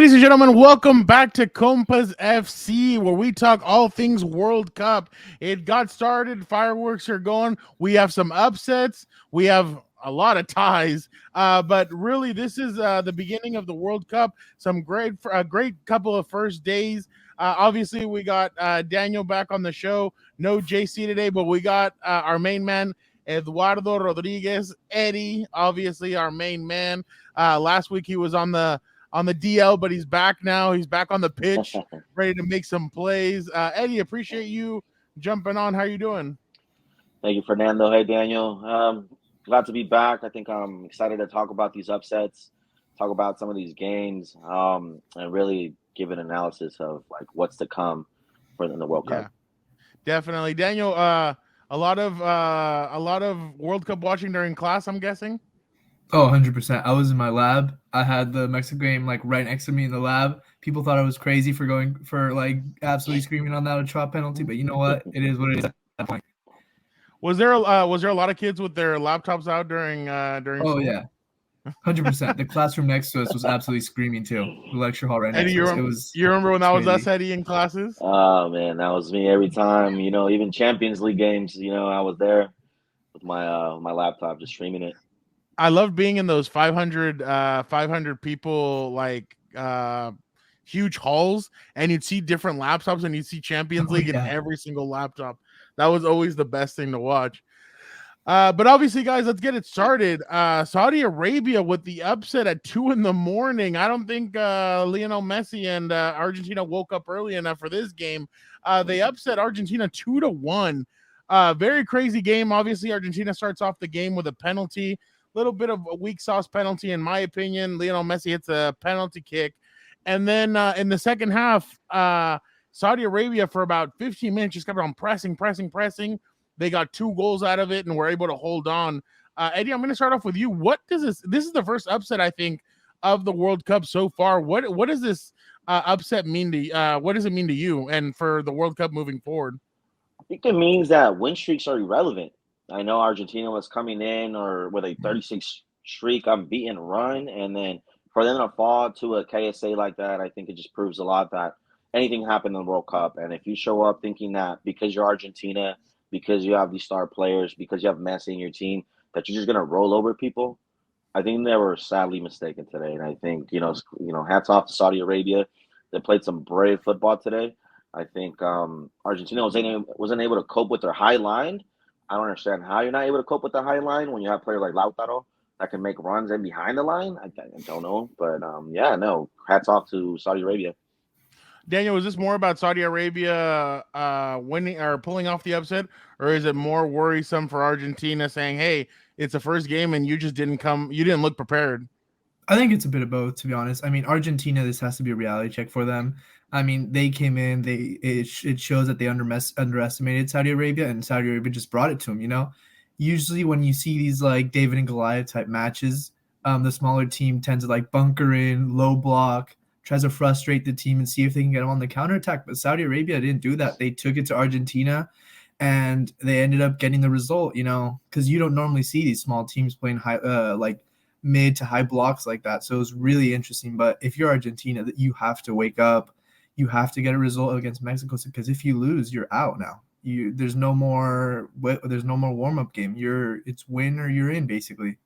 Ladies and gentlemen, welcome back to Compas FC, where we talk all things World Cup. It got started, fireworks are going. We have some upsets, we have a lot of ties, but really, this is the beginning of the World Cup. Some great couple of first days. Obviously, we got Daniel back on the show. No JC today, but we got our main man, Eduardo Rodriguez, Eddie, obviously our main man. Last week he was on the DL, but he's back now. He's back on the pitch, ready to make some plays. Eddie, appreciate you jumping on. How you doing? Thank you, Fernando. Hey, Daniel. Glad to be back. I think I'm excited to talk about these upsets, talk about some of these games, and really give an analysis of like what's to come for the World Yeah, Cup. definitely. Daniel, a lot of World Cup watching during class, I'm guessing. Oh, 100%. I was in my lab. I had the Mexico game like right next to me in the lab. People thought I was crazy for going for like absolutely screaming on that Ochoa penalty, but you know what? It is what it is at that point. Was there a lot of kids with their laptops out during Oh school? yeah, 100%. The classroom next to us was absolutely screaming too. The lecture hall right Eddie, next to us. It was you remember when it's that was us, crazy. Eddie, in classes? Oh man, that was me every time. Even Champions League games. I was there with my laptop just streaming it. I loved being in those 500 people huge halls, and you'd see different laptops and you'd see Champions Oh League in yeah. every single laptop. That was always the best thing to watch. But obviously, guys, let's get it started. Saudi Arabia with the upset at 2 in the morning. I don't think Lionel Messi and Argentina woke up early enough for this game. They upset Argentina 2-1. Very crazy game. Obviously, Argentina starts off the game with a penalty, little bit of a weak sauce penalty, in my opinion. Lionel Messi hits a penalty kick, and then in the second half, Saudi Arabia for about 15 minutes just kept on pressing. They got 2 goals out of it and were able to hold on. Eddie, I'm going to start off with you. What does this is the first upset, I think, of the World Cup so far. What does this upset mean to what does it mean to you and for the World Cup moving forward? I think it means that win streaks are irrelevant. I know Argentina was coming in or with a 36 streak unbeaten run, and then for them to fall to a KSA like that, I think it just proves a lot that anything happened in the World Cup. And if you show up thinking that because you're Argentina, because you have these star players, because you have Messi in your team, that you're just gonna roll over people, I think they were sadly mistaken today. And I think hats off to Saudi Arabia. They played some brave football today. I think Argentina wasn't able to cope with their high line. I don't understand how you're not able to cope with the high line when you have players like Lautaro that can make runs in behind the line. I don't know, but yeah, no. Hats off to Saudi Arabia. Daniel, is this more about Saudi Arabia winning or pulling off the upset, or is it more worrisome for Argentina saying, "Hey, it's the first game and you didn't look prepared"? I think it's a bit of both, to be honest. I mean, Argentina, this has to be a reality check for them. I mean, they came in, it shows that they underestimated Saudi Arabia, and Saudi Arabia just brought it to them. Usually when you see these like David and Goliath type matches, the smaller team tends to like bunker in, low block, tries to frustrate the team and see if they can get them on the counterattack. But Saudi Arabia didn't do that. They took it to Argentina, and they ended up getting the result. Because you don't normally see these small teams playing high, like mid to high blocks like that. So it was really interesting. But if you're Argentina, that you have to wake up, you have to get a result against Mexico, because if you lose, you're out now. There's no more warm up game. It's win or you're in, basically.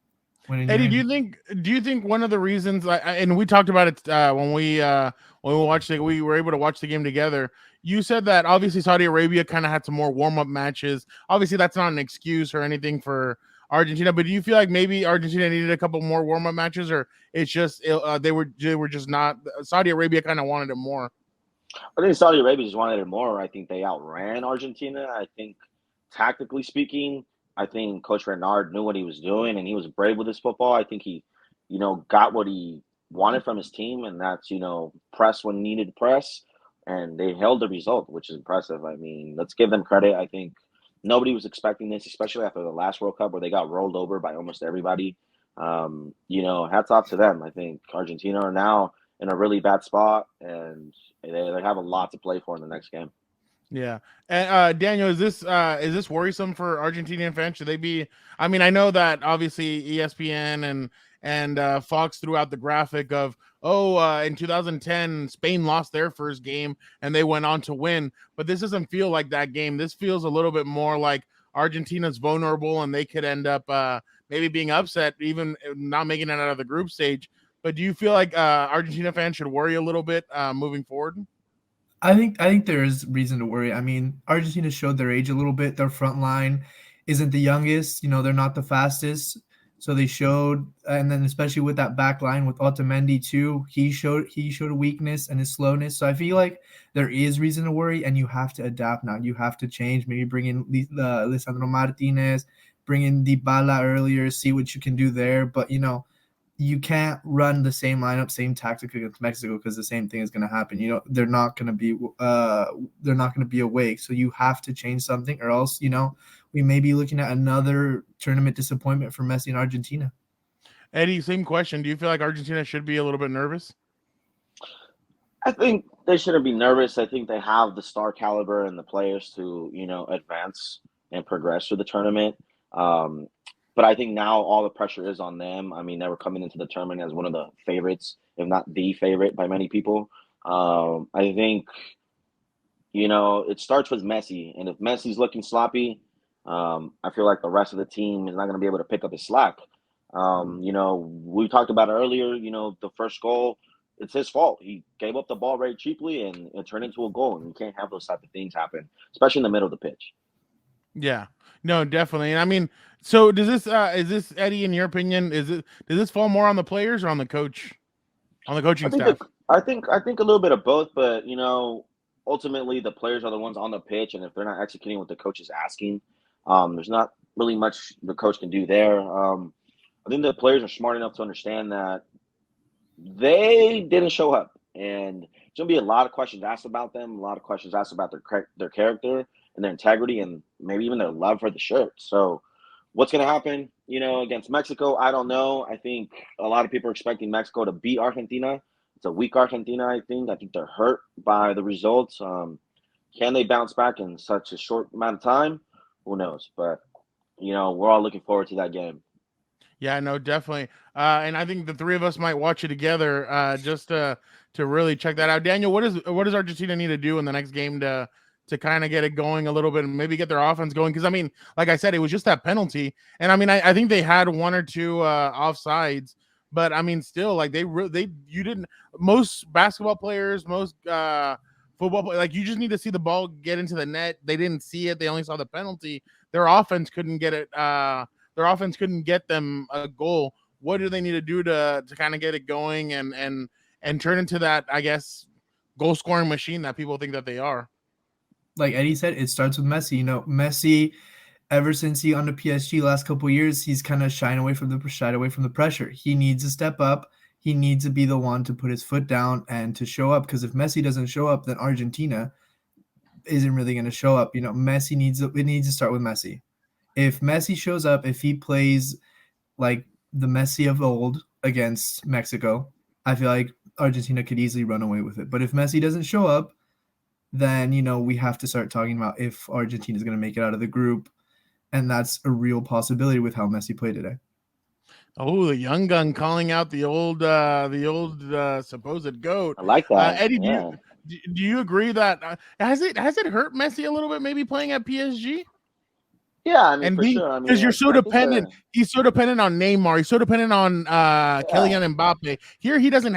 Win and you're Eddie, in. do you think one of the reasons, and we talked about it when we watched it, we were able to watch the game together. You said that obviously Saudi Arabia kind of had some more warm up matches. Obviously, that's not an excuse or anything for Argentina, but do you feel like maybe Argentina needed a couple more warm up matches, or it's just they were just not Saudi Arabia kind of wanted it more? I think Saudi Arabia just wanted it more. I think they outran Argentina. I think tactically speaking, I think Coach Renard knew what he was doing and he was brave with his football. I think he, got what he wanted from his team, and that's, press when needed to press. And they held the result, which is impressive. I mean, let's give them credit. I think nobody was expecting this, especially after the last World Cup where they got rolled over by almost everybody. Hats off to them. I think Argentina are now in a really bad spot, and they have a lot to play for in the next game. Yeah. And Daniel, is this worrisome for Argentinian fans? Should they be? I mean, I know that obviously ESPN and Fox threw out the graphic of in 2010 Spain lost their first game and they went on to win, but this doesn't feel like that game. This feels a little bit more like Argentina's vulnerable and they could end up maybe being upset, even not making it out of the group stage. But do you feel like Argentina fans should worry a little bit moving forward? I think there is reason to worry. I mean, Argentina showed their age a little bit. Their front line isn't the youngest. They're not the fastest. So they showed, and then especially with that back line with Otamendi too, he showed a weakness and his slowness. So I feel like there is reason to worry, and you have to adapt now. You have to change. Maybe bring in Lisandro Martinez, bring in Dybala earlier, see what you can do there. But you can't run the same lineup, same tactic against Mexico because the same thing is going to happen. They're not going to be awake. So you have to change something, or else we may be looking at another tournament disappointment for Messi in Argentina. Eddie, same question. Do you feel like Argentina should be a little bit nervous? I think they shouldn't be nervous. I think they have the star caliber and the players to, advance and progress through the tournament. Um, but I think now all the pressure is on them. I mean, they were coming into the tournament as one of the favorites, if not the favorite by many people. I think, it starts with Messi. And if Messi's looking sloppy, I feel like the rest of the team is not going to be able to pick up his slack. We talked about it earlier, the first goal, it's his fault. He gave up the ball very cheaply and it turned into a goal. And you can't have those type of things happen, especially in the middle of the pitch. Yeah, no, definitely. And I mean, so does this is this Eddie, in your opinion, does this fall more on the players or on the coach, on the I coaching think staff? I think a little bit of both, but ultimately the players are the ones on the pitch, and if they're not executing what the coach is asking, there's not really much the coach can do there. I think the players are smart enough to understand that they didn't show up, and there's gonna be a lot of questions asked about them, a lot of questions asked about their character and their integrity, and maybe even their love for the shirt. So, what's gonna happen? Against Mexico, I don't know. I think a lot of people are expecting Mexico to beat Argentina. It's a weak Argentina. I think they're hurt by the results. Can they bounce back in such a short amount of time? Who knows? But we're all looking forward to that game. Yeah, no, definitely. And I think the three of us might watch it together, just to really check that out. Daniel, what does Argentina need to do in the next game to kind of get it going a little bit and maybe get their offense going? Because I mean, like I said, it was just that penalty, and I mean, I think they had one or two offsides, but I mean, still, like you didn't. Most basketball players, most football like you just need to see the ball get into the net. They didn't see it; they only saw the penalty. Their offense couldn't get it. Their offense couldn't get them a goal. What do they need to do to kind of get it going and turn into that, I guess, goal scoring machine that people think that they are? Like Eddie said, it starts with Messi. Messi, ever since he on the PSG last couple of years, he's kind of shied away from the pressure. He needs to step up. He needs to be the one to put his foot down and to show up. Because if Messi doesn't show up, then Argentina isn't really going to show up. Messi needs to start with Messi. If Messi shows up, if he plays like the Messi of old against Mexico, I feel like Argentina could easily run away with it. But if Messi doesn't show up, then we have to start talking about if Argentina is going to make it out of the group, and that's a real possibility with how Messi played today. Oh, the young gun calling out the old supposed goat. I like that. Eddie, Yeah. do you agree that has it hurt Messi a little bit maybe playing at PSG? Yeah, I mean, And for being, sure. I because mean, you're so I think dependent, he's so dependent on Neymar. He's so dependent on yeah. Kylian Mbappe. Here, he doesn't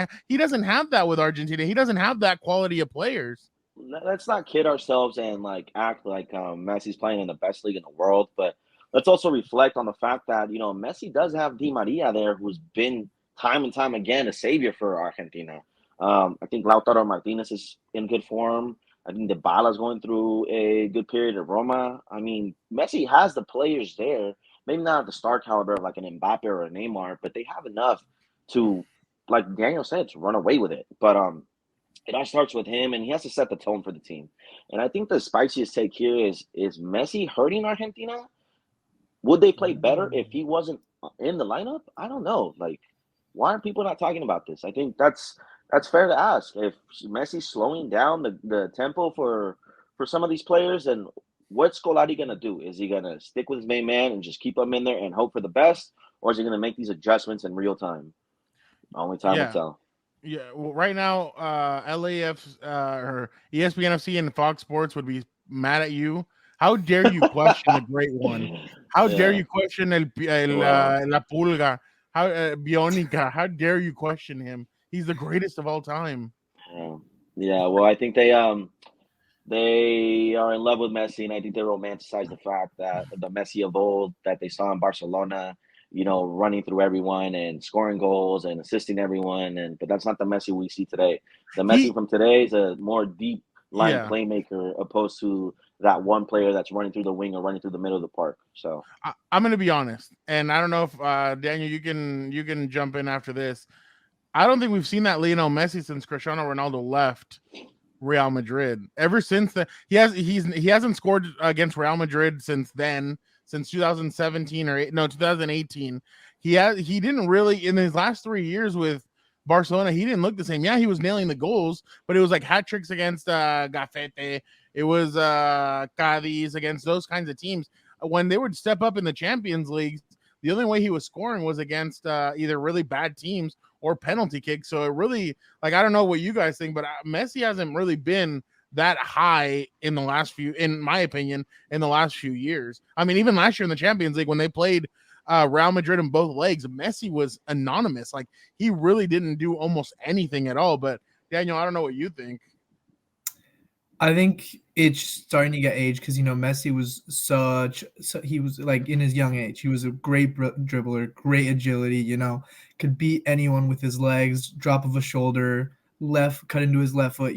have that with Argentina. He doesn't have that quality of players. Let's not kid ourselves and like act like Messi's playing in the best league in the world, but let's also reflect on the fact that Messi does have Di Maria there, who's been time and time again a savior for Argentina. I think Lautaro Martinez is in good form. I think Dybala is going through a good period at Roma. I mean, Messi has the players there, maybe not at the star caliber of like an Mbappe or a Neymar, but they have enough to, like Daniel said, to run away with it. But it all starts with him, and he has to set the tone for the team. And I think the spiciest take here is Messi hurting Argentina. Would they play better if he wasn't in the lineup? I don't know. Like, why are people not talking about this? I think that's fair to ask. If Messi's slowing down the tempo for some of these players. And what's Scolari gonna do? Is he gonna stick with his main man and just keep him in there and hope for the best, or is he gonna make these adjustments in real time? Only time will Yeah. tell. Yeah, well, right now, LAF or ESPN FC and Fox Sports would be mad at you. How dare you question the great one? How dare Yeah. you question Well, La Pulga? How Bionica? How dare you question him? He's the greatest of all time. yeah. Yeah. Well, I think they are in love with Messi, and I think they romanticize the fact that the Messi of old that they saw in Barcelona, running through everyone and scoring goals and assisting everyone. But that's not the Messi we see today. The Messi He, from today is a more deep line yeah. playmaker opposed to that one player that's running through the wing or running through the middle of the park. So I'm gonna be honest, and I don't know if Daniel, you can jump in after this. I don't think we've seen that Lionel Messi since Cristiano Ronaldo left Real Madrid. Ever since then, he hasn't scored against Real Madrid since then, since 2017 or 2018. He didn't really in his last 3 years with Barcelona. He didn't look the same. Yeah, he was nailing the goals, but it was like hat tricks against Gafete. It was Cadiz against those kinds of teams. When they would step up in the Champions League, the only way he was scoring was against either really bad teams or penalty kicks. So it really, like, I don't know what you guys think, but Messi hasn't really been that high in the last few, in my opinion, in the last few years. I mean, even last year in the Champions League when they played Real Madrid in both legs, Messi was anonymous. Like, he really didn't do almost anything at all. But Daniel, I don't know what you think. I think it's starting to get age because Messi was he was like in his young age he was a great dribbler, great agility. Could beat anyone with his legs, drop of a shoulder, left cut into his left foot.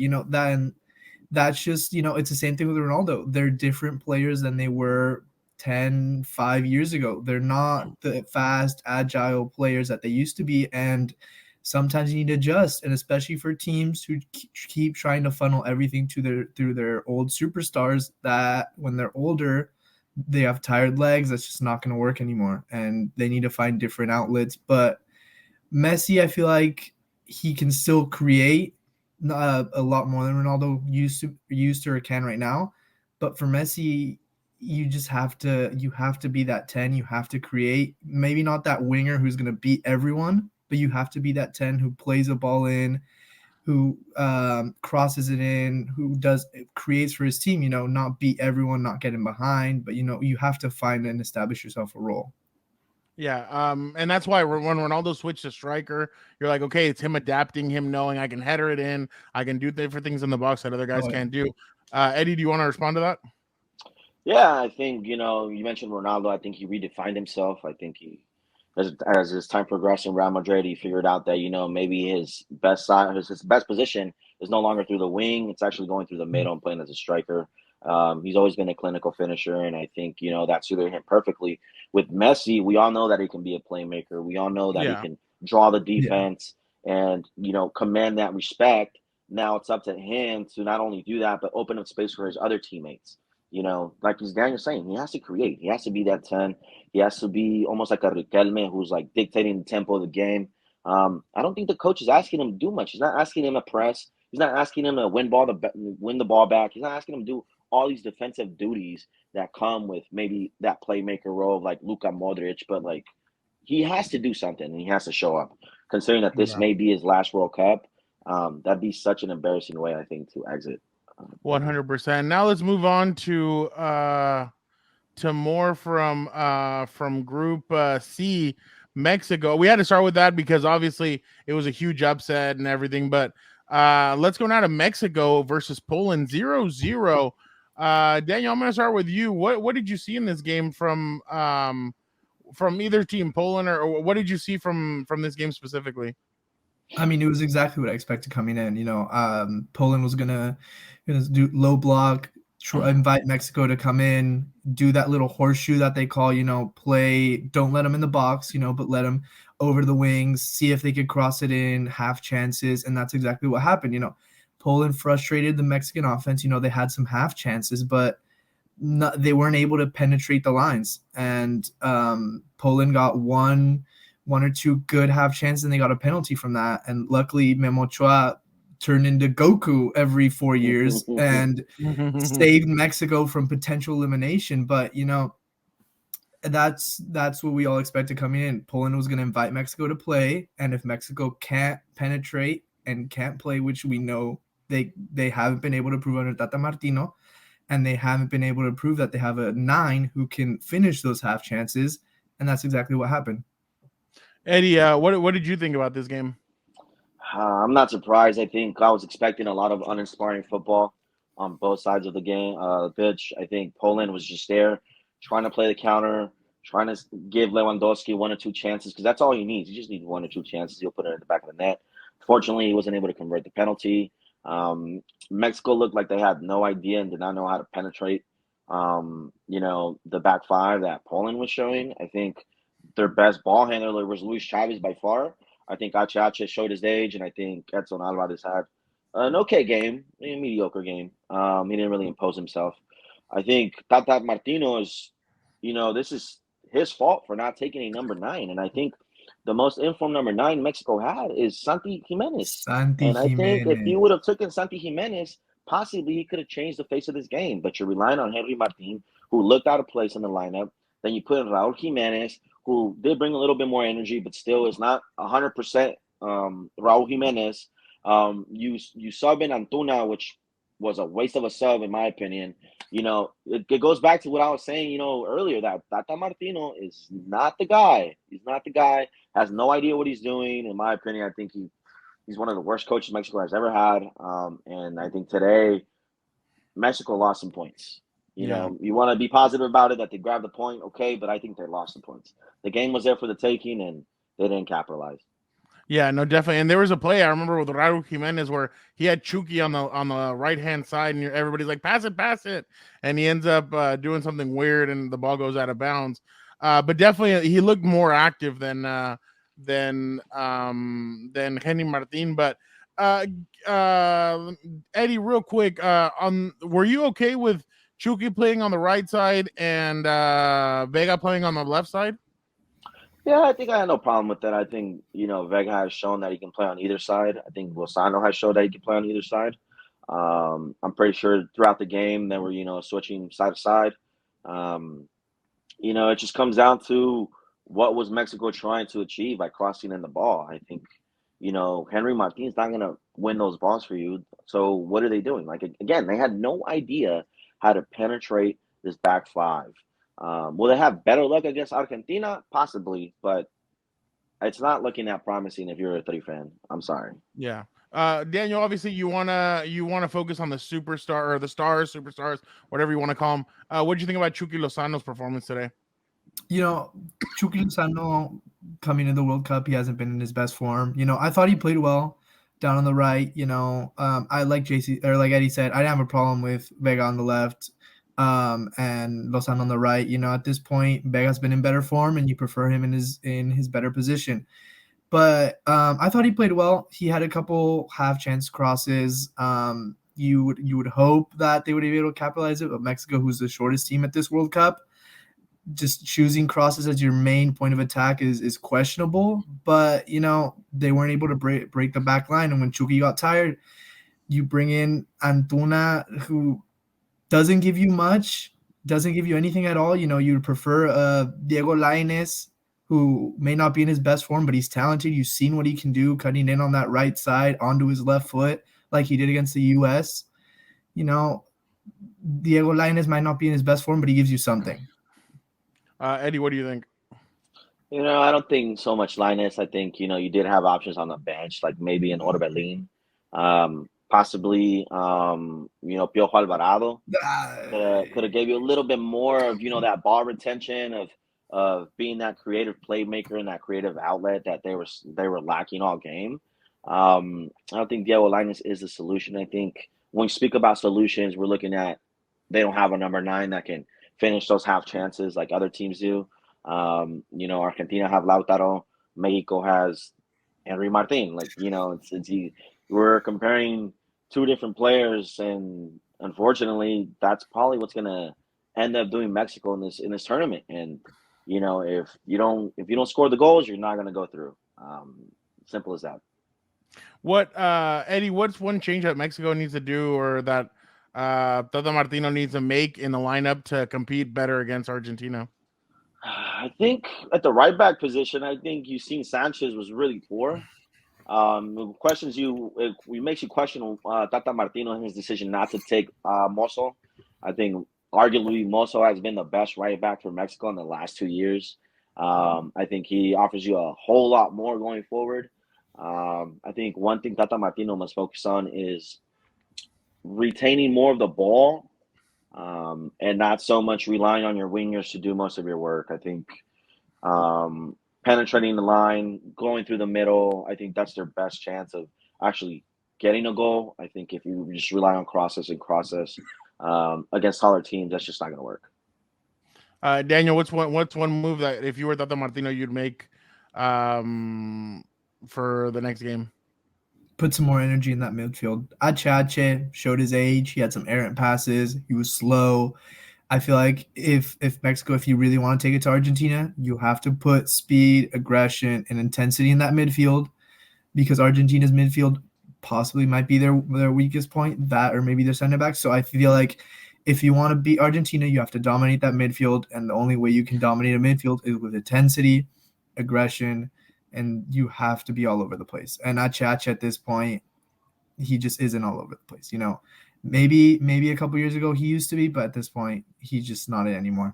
That's just it's the same thing with Ronaldo. They're different players than they were 5 years ago. They're not the fast, agile players that they used to be, and sometimes you need to adjust, and especially for teams who keep trying to funnel everything through their old superstars, that when they're older, they have tired legs. That's just not going to work anymore, and they need to find different outlets. But Messi, I feel like he can still create a lot more than Ronaldo used to or can right now. But for Messi, you have to be that 10. You have to create, maybe not that winger who's going to beat everyone, but you have to be that 10 who plays a ball in, who crosses it in, who creates for his team, not beat everyone, not getting behind, but you have to find and establish yourself a role. Yeah, and that's why when Ronaldo switched to striker, you're like, okay, it's him adapting, him knowing I can header it in, I can do different things in the box that other guys can't do. Eddie, do you want to respond to that? yeah, I think you mentioned Ronaldo. I think he redefined himself. I think as his time progressed in Real Madrid, he figured out that maybe his best side, his best position is no longer through the wing. It's actually going through the middle and playing as a striker. He's always been a clinical finisher, and I think that suited him perfectly. With Messi, we all know that he can be a playmaker. We all know that he can draw the defense and command that respect. Now it's up to him to not only do that, but open up space for his other teammates. Like Daniel saying, he has to create. He has to be that 10. He has to be almost like a Riquelme who's like dictating the tempo of the game. I don't think the coach is asking him to do much. He's not asking him to press. He's not asking him to win the ball back. He's not asking him to do all these defensive duties that come with maybe that playmaker role of like Luka Modric. But like he has to do something and he has to show up. Considering that this may be his last World Cup, that'd be such an embarrassing way, I think, to exit. 100%. Now let's move on to more from Group C, Mexico. We had to start with that because obviously it was a huge upset and everything. But let's go now to Mexico versus Poland, 0-0. Daniel, I'm going to start with you. What did you see in this game from either team, Poland, or what did you see from this game specifically? I mean, it was exactly what I expected coming in. Poland was gonna do low block, invite Mexico to come in, do that little horseshoe that they call, play. Don't let them in the box, but let them over the wings, see if they could cross it in, have chances, and that's exactly what happened. Poland frustrated the Mexican offense. They had some half chances, but they weren't able to penetrate the lines, and Poland got one or two good half chances, and they got a penalty from that. And luckily, Memo Ochoa turned into Goku every 4 years and saved Mexico from potential elimination. But that's what we all expected coming in. Poland was going to invite Mexico to play, and if Mexico can't penetrate and can't play, which we know they haven't been able to prove under Tata Martino, and they haven't been able to prove that they have a 9 who can finish those half chances, and that's exactly what happened. Eddie, what did you think about this game? I'm not surprised. I think I was expecting a lot of uninspiring football on both sides of the game, pitch. I think Poland was just there, trying to play the counter, trying to give Lewandowski 1 or 2 chances, because that's all he needs. He just needs 1 or 2 chances. He'll put it in the back of the net. Fortunately, he wasn't able to convert the penalty. Mexico looked like they had no idea and did not know how to penetrate, the back five that Poland was showing. I think their best ball handler was Luis Chavez by far. I think Ache showed his age, and I think Edson Alvarez had an okay game, a mediocre game. He didn't really impose himself. I think Tata Martino is, this is his fault for not taking a number 9. And I think the most informed number 9 Mexico had is Santi Jimenez. Santi And I think if you Jimenez. would have taken Santi Jimenez, possibly he could have changed the face of this game. But you're relying on Henry Martin, who looked out of place in the lineup. Then you put in Raul Jimenez, who did bring a little bit more energy, but still is not 100% Raul Jimenez. You sub in Antuna, which was a waste of a sub, in my opinion. It goes back to what I was saying, earlier, that Tata Martino is not the guy. He's not the guy, has no idea what he's doing. In my opinion, I think he's one of the worst coaches Mexico has ever had. And I think today, Mexico lost some points. You want to be positive about it, that they grabbed the point, okay, but I think they lost the points. The game was there for the taking, and they didn't capitalize. Yeah, no, definitely. And there was a play I remember with Raul Jimenez where he had Chucky on the right hand side, and everybody's like, pass it, and he ends up doing something weird, and the ball goes out of bounds. But definitely, he looked more active than Henry Martin. But Eddie, real quick, were you okay with Chucky playing on the right side and Vega playing on the left side? Yeah, I think I had no problem with that. I think, Vega has shown that he can play on either side. I think Lozano has shown that he can play on either side. I'm pretty sure throughout the game they were, switching side to side. It just comes down to what was Mexico trying to achieve by crossing in the ball. I think, Henry Martin's not going to win those balls for you. So what are they doing? Like, again, they had no idea how to penetrate this back five. Will they have better luck against Argentina? Possibly, but it's not looking that promising if you're a 3 fan. I'm sorry. Yeah. Daniel, obviously you wanna focus on the superstar or the stars, superstars, whatever you want to call them. What do you think about Chucky Lozano's performance today? Chucky Lozano coming in the World Cup, he hasn't been in his best form. I thought he played well down on the right. I like JC, or like Eddie said, I didn't have a problem with Vega on the left, and Lozano on the right. At this point, Vega's been in better form, and you prefer him in his better position. But I thought he played well. He had a couple half chance crosses. You would hope that they would be able to capitalize it, but Mexico, who's the shortest team at this World Cup, just choosing crosses as your main point of attack is questionable. But they weren't able to break the back line, and when Chucky got tired, you bring in Antuna, who doesn't give you much, doesn't give you anything at all. You'd prefer Diego Lainez, who may not be in his best form, but he's talented. You've seen what he can do, cutting in on that right side onto his left foot like he did against the U.S. Diego Lainez might not be in his best form, but he gives you something. Eddie, what do you think? I don't think so much Linus. I think, you did have options on the bench, like maybe an Orbelin, possibly, Piojo Alvarado. Could have gave you a little bit more of, that ball retention, of being that creative playmaker and that creative outlet that they were lacking all game. I don't think Diego Lainez is the solution. I think when we speak about solutions, we're looking at, they don't have a number 9 that can finish those half chances like other teams do. Argentina have Lautaro, Mexico has Henry Martin. We're comparing 2 different players, and unfortunately, that's probably what's gonna end up doing Mexico in this tournament. And if you don't score the goals, you're not gonna go through. Simple as that. What Eddie? What's one change that Mexico needs to do, or that Tata Martino needs to make in the lineup to compete better against Argentina? I think at the right back position, I think you've seen Sanchez was really poor. It makes you question Tata Martino and his decision not to take Mosso. I think arguably Mosso has been the best right back for Mexico in the last 2 years. I think he offers you a whole lot more going forward. I think one thing Tata Martino must focus on is retaining more of the ball, and not so much relying on your wingers to do most of your work. I think um, penetrating the line, going through the middle. I think that's their best chance of actually getting a goal. I think if you just rely on crosses against taller teams, that's just not going to work. Daniel, what's one move that if you were Tata Martino you'd make um, for the next game? Put some more energy in that midfield. Ache showed his age. He had some errant passes. He was slow. I feel like if Mexico, if you really want to take it to Argentina, you have to put speed, aggression, and intensity in that midfield, because Argentina's midfield possibly might be their weakest point, that or maybe their center back. So I feel like if you want to beat Argentina, you have to dominate that midfield, and the only way you can dominate a midfield is with intensity, aggression, and you have to be all over the place. And Ache at this point, he just isn't all over the place. Maybe a couple years ago he used to be, but at this point he's just not it anymore.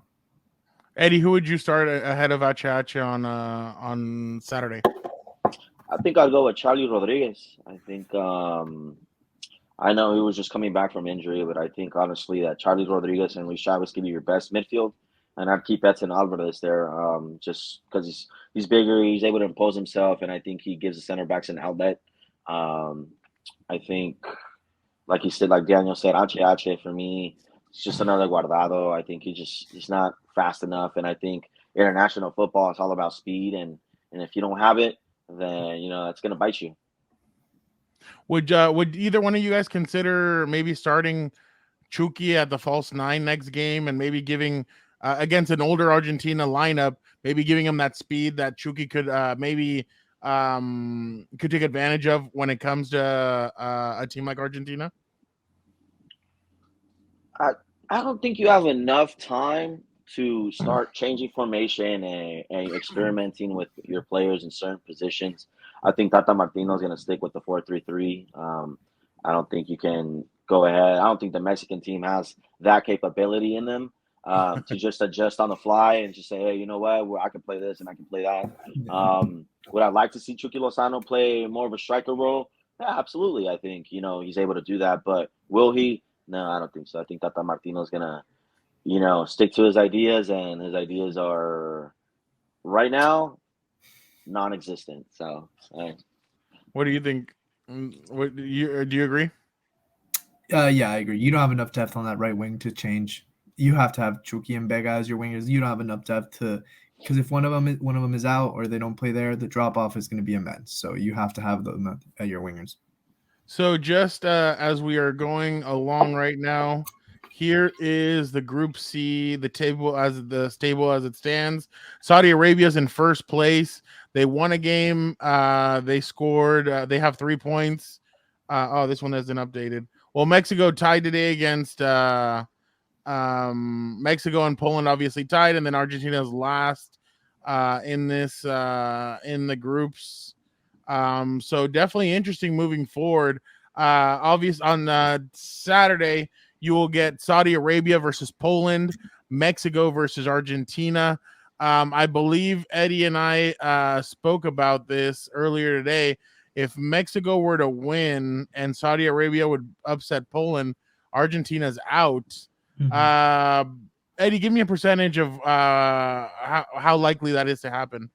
Eddie, who would you start ahead of Achache on Saturday? I think I'll go with Charlie Rodriguez. I think I know he was just coming back from injury, but I think honestly that Charlie Rodriguez and Luis Chavez give you your best midfield, and I'd keep Edson Alvarez there, just because he's bigger, he's able to impose himself, and I think he gives the center backs an outlet. Um, I think, like you said, like Daniel said, Ache for me, it's just another Guardado. I think he's not fast enough, and I think international football is all about speed, and if you don't have it, then that's gonna bite you. Would either one of you guys consider maybe starting Chucky at the false nine next game and maybe giving against an older Argentina lineup, maybe giving him that speed that Chucky could maybe could take advantage of when it comes to a team like Argentina? I I don't think you have enough time to start changing formation and experimenting with your players in certain positions. I think Tata Martino is going to stick with the 4-3-3. I don't think you can go ahead. I don't think the Mexican team has that capability in them to just adjust on the fly and just say, hey, you know what? Well, I can play this and I can play that. Would I like to see Chucky Lozano play more of a striker role? Yeah, absolutely. I think, he's able to do that. But will he? No, I don't think so. I think Tata Martino is going to stick to his ideas, and his ideas are right now non-existent. So, What do you think? What do you agree? Yeah, I agree. You don't have enough depth on that right wing to change. You have to have Chucky and Vega as your wingers. You don't have enough depth because if one of them is out or they don't play there, the drop off is going to be immense. So you have to have them at your wingers. So just as we are going along right now, here is the Group C, the table as it stands. Saudi Arabia's in first place. They won a game. They scored. They have 3 points. This one hasn't updated. Well, Mexico tied today against Mexico and Poland. Obviously tied, and then Argentina's last in the groups. So definitely interesting moving forward. Obvious on Saturday, you will get Saudi Arabia versus Poland, Mexico versus Argentina. I believe Eddie and I spoke about this earlier today. If Mexico were to win and Saudi Arabia would upset Poland, Argentina's out. Eddie, give me a percentage of how likely that is to happen.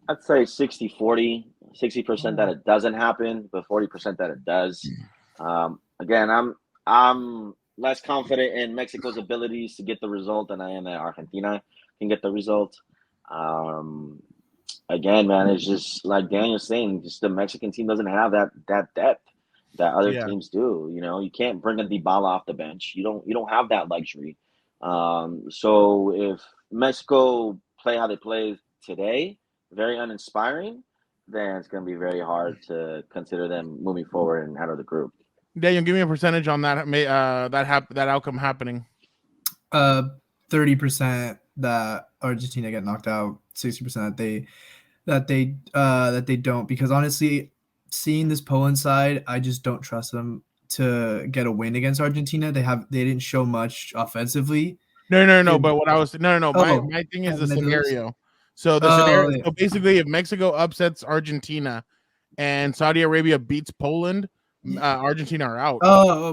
I'd say 60-40, 60% that it doesn't happen, but 40% that it does. Again, I'm less confident in Mexico's abilities to get the result than I am that Argentina can get the result. Again, man, it's just like Daniel's saying, just the Mexican team doesn't have that depth that other teams do. You can't bring a Dybala off the bench. You don't have that luxury. So if Mexico play how they play today, very uninspiring, then it's going to be very hard to consider them moving forward and out of the group. Daniel, give me a percentage on that. That outcome happening. 30% that Argentina get knocked out, 60% that they don't. Because honestly, seeing this Poland side, I just don't trust them to get a win against Argentina. They didn't show much offensively. No. But what I was no. My thing is the Netherlands? scenario. So the scenario. So basically, if Mexico upsets Argentina and Saudi Arabia beats Poland, Argentina are out.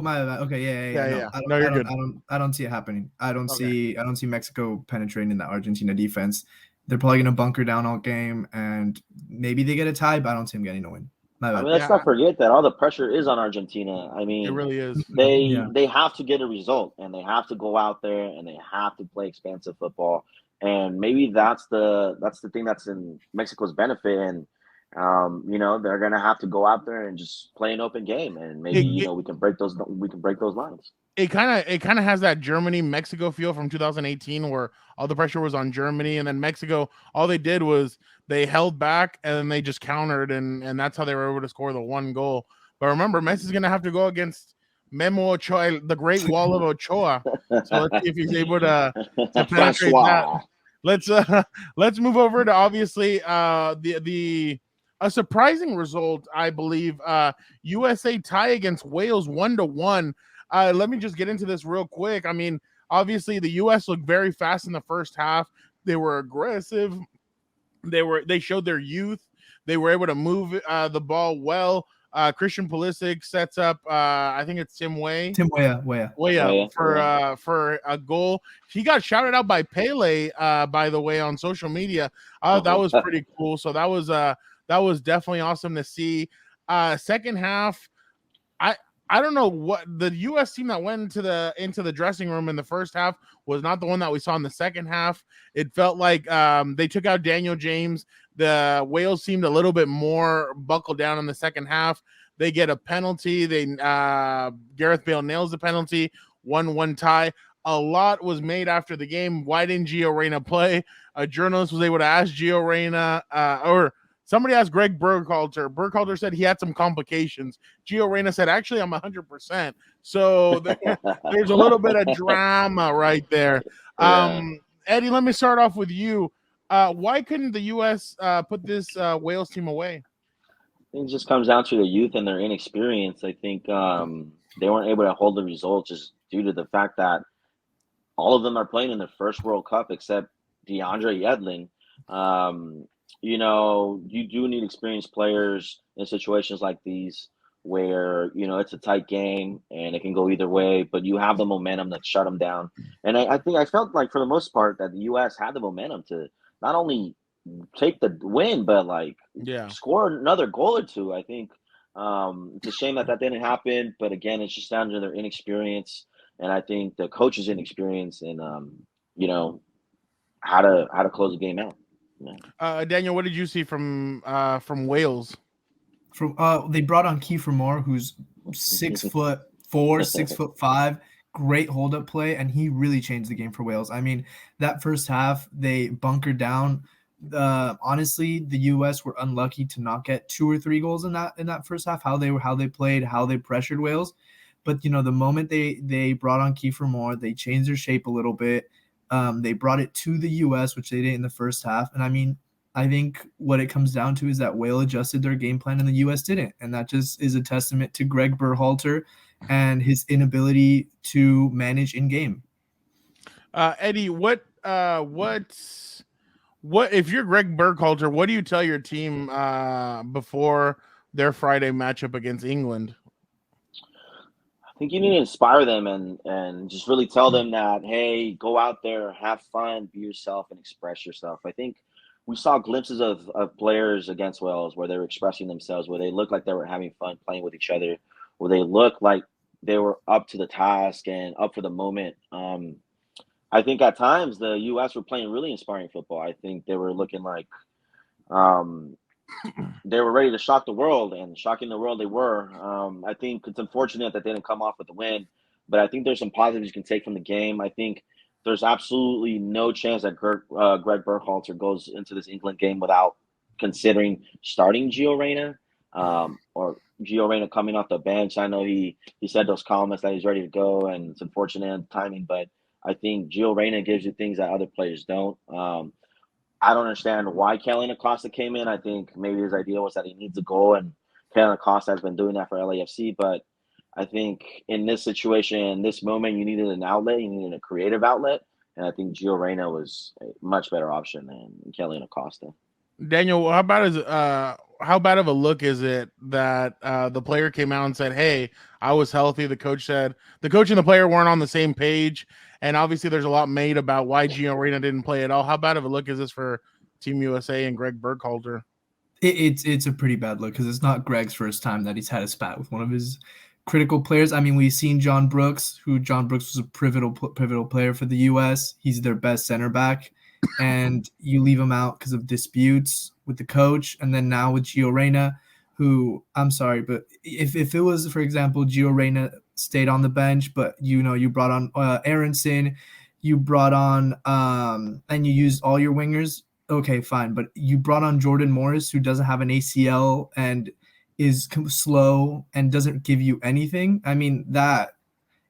My okay, yeah. Yeah. No, you're good. I don't see it happening. I don't see Mexico penetrating the Argentina defense. They're probably gonna bunker down all game, and maybe they get a tie, but I don't see them getting a win. I mean, let's not forget that all the pressure is on Argentina. I mean, it really is. They have to get a result, and they have to go out there and they have to play expansive football. And maybe that's the thing that's in Mexico's benefit. And they're gonna have to go out there and just play an open game, and maybe we can break those lines. It kind of has that Germany Mexico feel from 2018, where all the pressure was on Germany, and then Mexico, all they did was they held back and then they just countered, and that's how they were able to score the one goal. But remember, Messi's gonna have to go against Memo Ochoa, the Great Wall of Ochoa. So let's see if he's able to penetrate that. Let's move over to obviously a surprising result, I believe. USA tie against Wales 1-1. Let me just get into this real quick. I mean, obviously the U.S. looked very fast in the first half. They were aggressive. They showed their youth. They were able to move the ball well. Christian Pulisic sets up. I think it's Tim Weah for a goal. He got shouted out by Pele, by the way, on social media. That was pretty cool. So that was definitely awesome to see. Second half, I don't know what the U.S. team that went into the dressing room in the first half was not the one that we saw in the second half. It felt like they took out Daniel James. The Wales seemed a little bit more buckled down in the second half. They get a penalty. Gareth Bale nails the penalty. 1-1 tie. A lot was made after the game. Why didn't Gio Reyna play? A journalist was able to ask Gio Reyna, or somebody asked Greg Berhalter. Berhalter said he had some complications. Gio Reyna said, actually, I'm 100%. So there's a little bit of drama right there. Eddie, let me start off with you. Why couldn't the U.S. put this Wales team away? I think it just comes down to their youth and their inexperience. I think they weren't able to hold the result just due to the fact that all of them are playing in their first World Cup except DeAndre Yedlin. You do need experienced players in situations like these where, it's a tight game and it can go either way, but you have the momentum to shut them down. And I think I felt like for the most part that the U.S. had the momentum to not only take the win, but score another goal or two. I think it's a shame that didn't happen, but again, it's just down to their inexperience. And I think the coach's inexperience and, how to close the game out. Daniel, what did you see from Wales? They brought on Kiefer Moore, who's 6'4", 6'5", great hold up play, and he really changed the game for Wales. I mean, that first half they bunkered down. Honestly, the U.S. were unlucky to not get 2 or 3 goals in that first half. How they played, how they pressured Wales, but the moment they brought on Kiefer Moore, they changed their shape a little bit. They brought it to the U.S., which they did in the first half. And I mean, I think what it comes down to is that Wales adjusted their game plan and the U.S. didn't. And that just is a testament to Greg Berhalter and his inability to manage in game. Eddie, what if you're Greg Berhalter, what do you tell your team before their Friday matchup against England? I think you need to inspire them and just really tell them that, hey, go out there, have fun, be yourself, and express yourself. I think we saw glimpses of players against Wales where they were expressing themselves, where they looked like they were having fun playing with each other, where they looked like they were up to the task and up for the moment. I think at times the U.S. were playing really inspiring football. I think they were looking like they were ready to shock the world, and shocking the world they were. I think it's unfortunate that they didn't come off with the win, but I think there's some positives you can take from the game. I think there's absolutely no chance that Greg Berhalter goes into this England game without considering starting Gio Reyna, or Gio Reyna coming off the bench. I know he said those comments that he's ready to go, and it's unfortunate timing, but I think Gio Reyna gives you things that other players don't. I don't understand why Kellyn Acosta came in. I think maybe his idea was that he needs a goal, and Kellyn Acosta has been doing that for LAFC. But I think in this situation, in this moment, you needed an outlet. You needed a creative outlet. And I think Gio Reyna was a much better option than Kellyn Acosta. Daniel, how bad of a look is it that the player came out and said, "Hey, I was healthy." The coach and the player weren't on the same page, and obviously there's a lot made about why Gio Reyna didn't play at all. How bad of a look is this for Team USA and Greg Berhalter? It's a pretty bad look because it's not Greg's first time that he's had a spat with one of his critical players. I mean, we've seen John Brooks was a pivotal player for the U.S. He's their best center back, and you leave him out because of disputes with the coach. And then now with Gio Reyna, who, I'm sorry, but if it was, for example, Gio Reyna stayed on the bench, but you brought on Aronson, you brought on and you used all your wingers, okay, fine. But you brought on Jordan Morris, who doesn't have an ACL and is slow and doesn't give you anything. I mean, that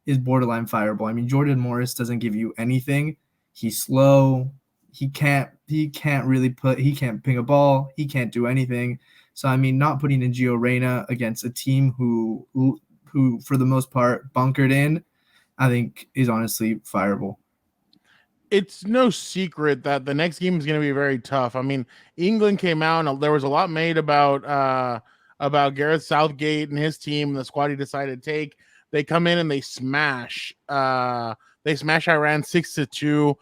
is borderline fireable. I mean, Jordan Morris doesn't give you anything. He's slow. He can't ping a ball. He can't do anything. So, I mean, not putting in Gio Reyna against a team who for the most part bunkered in, I think is honestly fireable. It's no secret that the next game is going to be very tough. I mean, England came out and there was a lot made about Gareth Southgate and his team and the squad he decided to take. They come in and they smash Iran 6-2.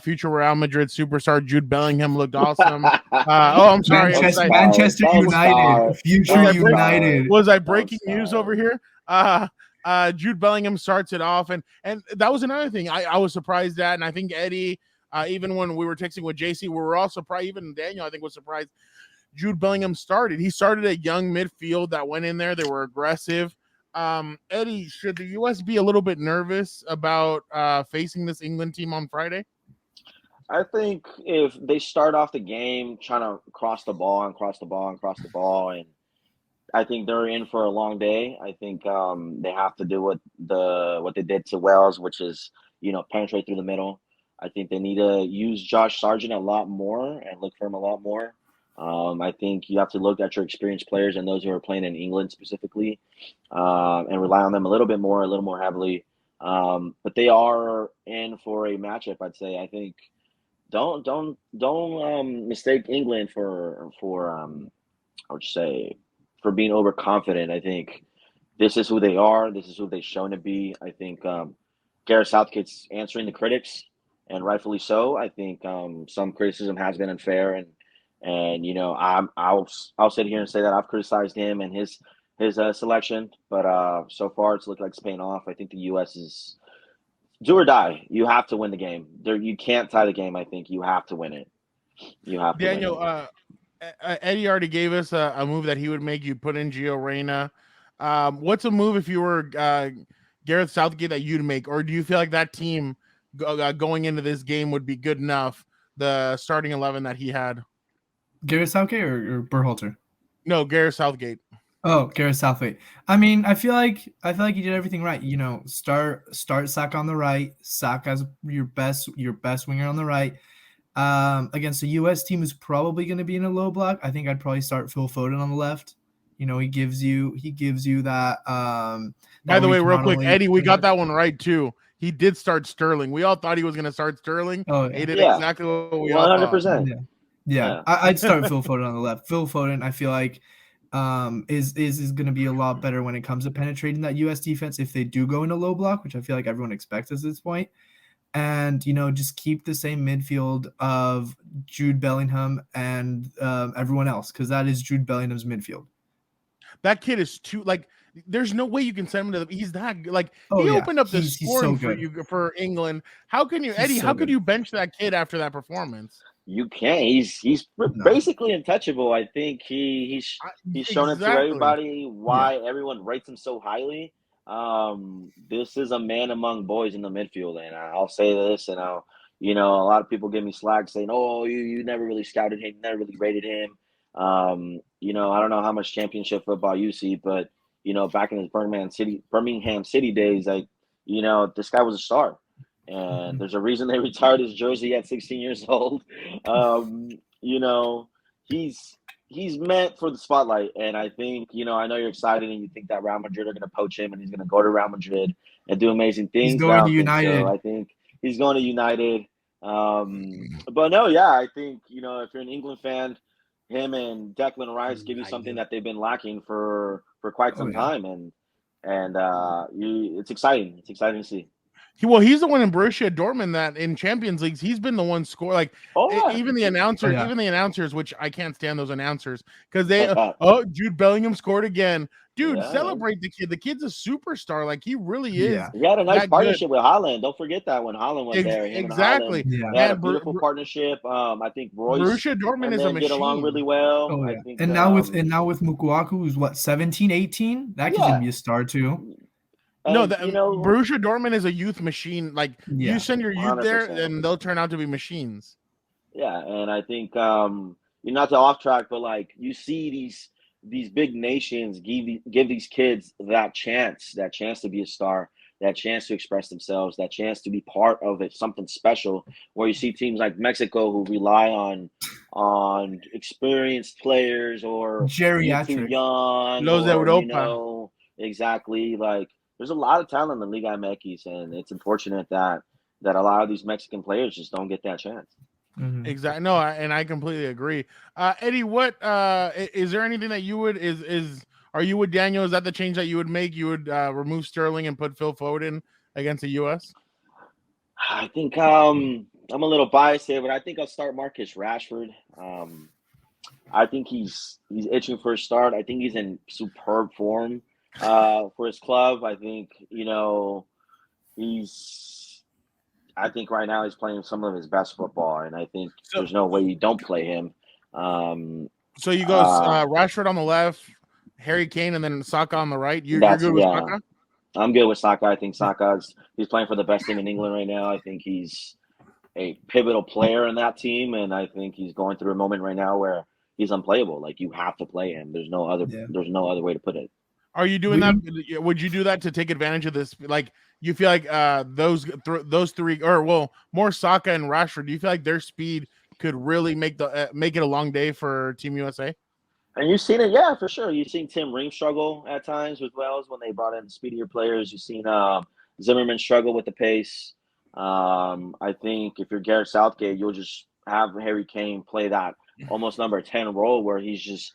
Future Real Madrid superstar Jude Bellingham looked awesome. I'm sorry, Manchester United, Future United. Was I breaking news over here? Jude Bellingham starts it off, and that was another thing I was surprised at, and I think Eddie, even when we were texting with JC, we were all surprised. Even Daniel, I think, was surprised. Jude Bellingham started. He started a young midfield that went in there. They were aggressive. Eddie, should the U.S. be a little bit nervous about facing this England team on Friday? I think if they start off the game trying to cross the ball, and I think they're in for a long day. I think they have to do what they did to Wales, which is, penetrate through the middle. I think they need to use Josh Sargent a lot more and look for him a lot more. I think you have to look at your experienced players and those who are playing in England specifically, and rely on them a little more heavily. But they are in for a matchup, I'd say. I think don't mistake England for I would say, for being overconfident. I think this is who they are. This is who they've shown to be. I think Gareth Southgate's answering the critics, and rightfully so. I think some criticism has been unfair, and I'll sit here and say that I've criticized him and his selection, but so far it's looked like it's paying off. I think the U.S. is do or die. You have to win the game. You can't tie the game. I think you have to win it. You have to. Daniel, Eddie already gave us a move that he would make. You put in Gio Reyna. What's a move if you were Gareth Southgate that you'd make, or do you feel like that team going into this game would be good enough? The starting 11 that he had. Gareth Southgate or Berhalter? No, Gareth Southgate. Oh, Gareth Southgate. I mean, I feel like he did everything right. Start Saka on the right, Saka as your best winger on the right. Against a U.S. team who's probably going to be in a low block, I think I'd probably start Phil Foden on the left. He gives you that. By the way, real quick, Eddie, we got that one right too. He did start Sterling. We all thought he was going to start Sterling. Oh, yeah. He did exactly what we 100%. Yeah. I'd start Phil Foden on the left. Phil Foden, I feel like, is going to be a lot better when it comes to penetrating that U.S. defense if they do go into low block, which I feel like everyone expects at this point. And, just keep the same midfield of Jude Bellingham and everyone else, because that is Jude Bellingham's midfield. That kid is there's no way you can send him to he's that he opened up the scoring for England. How can you, Eddie, could you bench that kid after that performance? You can't. He's basically untouchable. I think he's shown it to everybody why everyone rates him so highly. This is a man among boys in the midfield, and I'll say this, and I'll a lot of people give me slack saying, "Oh, you never really scouted him, never really rated him." I don't know how much championship football you see, but back in his Birmingham City days, this guy was a star, and there's a reason they retired his jersey at 16 years old. Um, you know, he's he's meant for the spotlight, and I think I know you're excited and you think that Real Madrid are going to poach him and he's going to go to Real Madrid and do amazing He's things, but I going to don't think so. United. I think he's going to United. But no, yeah, I think if you're an England fan, him and Declan Rice give you something that they've been lacking for quite Oh some yeah. time, and it's exciting. It's exciting to see. He's the one in Borussia Dortmund that in Champions Leagues he's been the one score like Oh even the Oh announcers, yeah. even the announcers, which I can't stand those announcers because they oh Jude Bellingham scored again, dude. yeah, man. Celebrate the kid. The kid's a superstar. Like he really is Yeah. He had a nice that good. partnership with Holland. Don't forget that when Holland was there, him and Holland, Exactly, Yeah. they had a man. beautiful partnership. I think Royce Borussia Dortmund and is a them get along really machine. well. Oh I yeah. think, And now with Mukuaku, who's what, 17, 18? That kid's gonna yeah, be a star too. No, and Borussia Dortmund is a youth machine. Like you Yeah. send your youth there, 100%. and they'll turn out to be machines. Yeah, and I think you're not to off track, but like you see these big nations give these kids that chance to be a star, that chance to express themselves, that chance to be part of it, something special. Where you see teams like Mexico who rely on experienced players or you're too Geriatric. young Los de or Europa. exactly like there's a lot of talent in the Liga MX, and it's unfortunate that a lot of these Mexican players just don't get that chance. Mhm. Exactly. No, and I completely agree. Eddie, what is there anything that you would is are you with Daniel? Is that the change that you would make? You would remove Sterling and put Phil Foden against the US? I think I'm a little biased here, but I think I'll start Marcus Rashford. I think he's itching for a start. I think he's in superb form for his club. I think he's. I think right now he's playing some of his best football, and I think So there's no way you don't play him. Um, so you go uh, Rashford on the left, Harry Kane, and then Saka on the right. You're that's good with yeah. Saka? I'm good with Saka. I think Yeah. he's playing for the best team in England right now. I think he's a pivotal player in that team, and I think he's going through a moment right now where he's unplayable. Like you have to play him. Yeah. There's no other way to put it. Are you doing We that? don't Would you do that to take advantage of this? Like you feel like those three, or well, more Saka and Rashford. Do you feel like their speed could really make it a long day for Team USA? And you've seen it, yeah, for sure. You've seen Tim Ream struggle at times with Wales when they brought in speedier players. You've seen Zimmerman struggle with the pace. I think if you're Gareth Southgate, you'll just have Harry Kane play that almost number 10 role where he's just,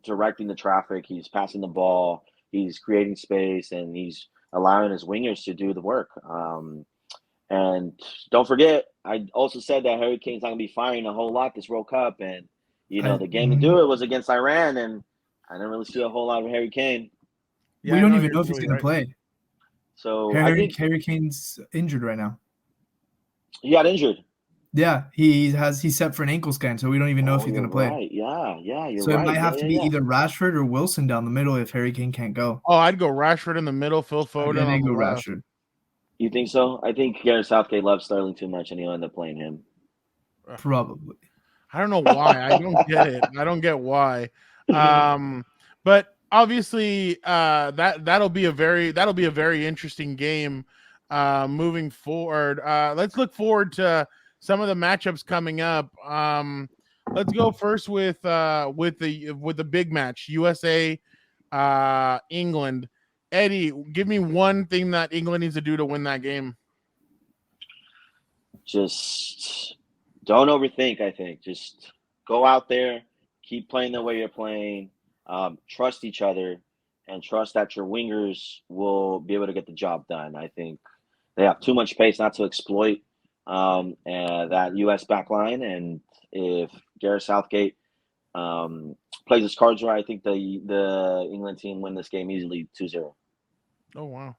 directing the traffic. He's passing the ball. He's creating space, and he's allowing his wingers to do the work. And don't forget, I also said that Harry Kane's not going to be firing a whole lot this World Cup, and the game to do it was against Iran, and I didn't really see a whole lot of Harry Kane. Yeah, we don't no, even you're know if he's totally gonna right. play. So I think Harry Kane's injured right now. he got injured. Yeah, he's set for an ankle scan, so we don't even know if Oh, he's you're gonna play. right. Yeah, you're So it right. might Yeah, have to yeah, be yeah. either Rashford or Wilson down the middle if Harry Kane can't go. Oh, I'd go Rashford in the middle, Phil Foden And on then the go left. Rashford. You think so? I think Gareth Southgate loves Sterling too much, and he'll end up playing him. Probably. I don't know why. I don't get it. I don't get why. But obviously, that'll be a very interesting game moving forward. Let's look forward to some of the matchups coming up. Let's go first with the big match, USA England. Eddie, give me one thing that England needs to do to win that game. Just don't overthink. I think just go out there, keep playing the way you're playing, trust each other, and trust that your wingers will be able to get the job done. I think they have too much pace not to exploit that U.S. back line, and if Gareth Southgate plays his cards right, I think the England team win this game easily 2-0. Oh wow,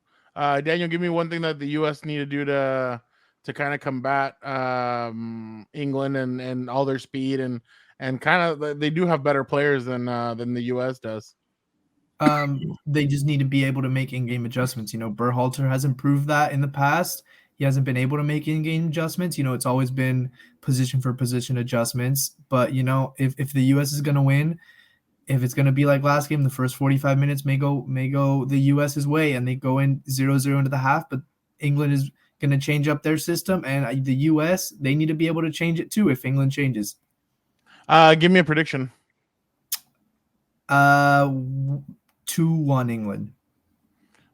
Daniel, give me one thing that the U.S. need to do to kind of combat England and all their speed and kind of they do have better players than the U.S. does. They just need to be able to make in-game adjustments. Berhalter has improved that in the past. he hasn't been able to make in-game adjustments. It's always been position for position adjustments. But if the U.S. is gonna win, if it's gonna be like last game, the first 45 minutes may go the U.S.'s way, and they go in 0-0 into the half. But England is gonna change up their system, and the U.S. they need to be able to change it too if England changes. Give me a prediction. 2-1 England.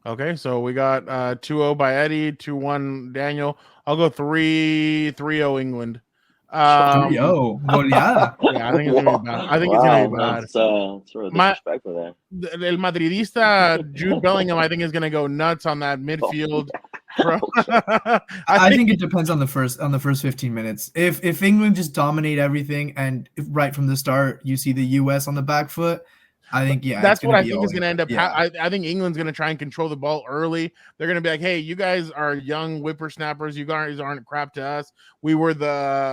Okay, so we got 2-0 by Eddie, 2-1 Daniel. I'll go 3-0 England. 3-0. Goleada. Yeah, I think it's gonna be bad. I think it's gonna be bad. That's really disrespectful there. El Madridista Jude Bellingham, I think, is gonna go nuts on that midfield. I think it depends on the first 15 minutes. If England just dominate everything, and right from the start you see the US on the back foot, I think that's what I think is going to end up. Yeah. I think England's going to try and control the ball early. They're going to be like, "Hey, you guys are young whippersnappers. You guys aren't crap to us. We were